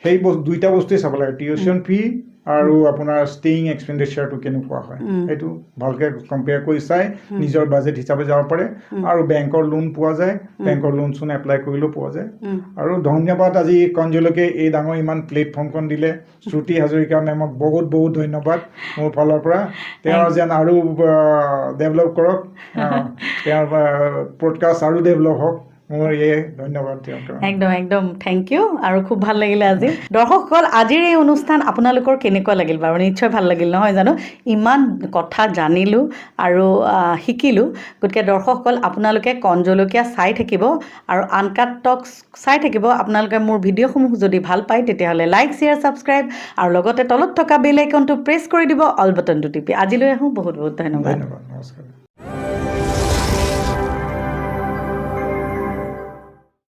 সেই দুইটা বস্তুৱেই চাব লাগে টিউশ্যন ফি আৰু আপোনাৰ ষ্টেয়িং এক্সপেণ্ডিচাৰটো কেনেকুৱা হয় সেইটো ভালকৈ কম্পেয়াৰ কৰি চাই নিজৰ বাজেট হিচাপে যাব পাৰে আৰু বেংকৰ লোন পোৱা যায় বেংকৰ লোন চোন এপ্লাই কৰিলেও পোৱা যায় আৰু ধন্যবাদ আজি কণজলৈকে এই ডাঙৰ ইমান প্লেটফৰ্মখন দিলে শ্ৰুতি হাজৰিকা মেমক বহুত বহুত ধন্যবাদ মোৰ ফালৰ পৰা তেওঁ যেন আৰু ডেভেলপ কৰক তেওঁৰ পডকাষ্ট আৰু ডেভেলপ হওক মোৰ ধন্যবাদ একদম একদম থেংক ইউ আৰু খুব ভাল লাগিলে আজি দৰ্শকসকল আজিৰ এই অনুষ্ঠান আপোনালোকৰ কেনেকুৱা লাগিল বাৰু নিশ্চয় ভাল লাগিল নহয় জানো ইমান কথা জানিলোঁ আৰু শিকিলোঁ গতিকে দৰ্শকসকল আপোনালোকে কণজলকীয়া চাই থাকিব আৰু আনকাট টক্স চাই থাকিব আপোনালোকে মোৰ ভিডিঅ'সমূহ যদি ভাল পায় তেতিয়াহ'লে লাইক শ্বেয়াৰ ছাবস্ক্ৰাইব আৰু লগতে তলত থকা বেল আইকনটো প্ৰেছ কৰি দিব অল বাটনটো টিপি আজিলৈ আহোঁ বহুত বহুত ধন্যবাদ নমস্কাৰ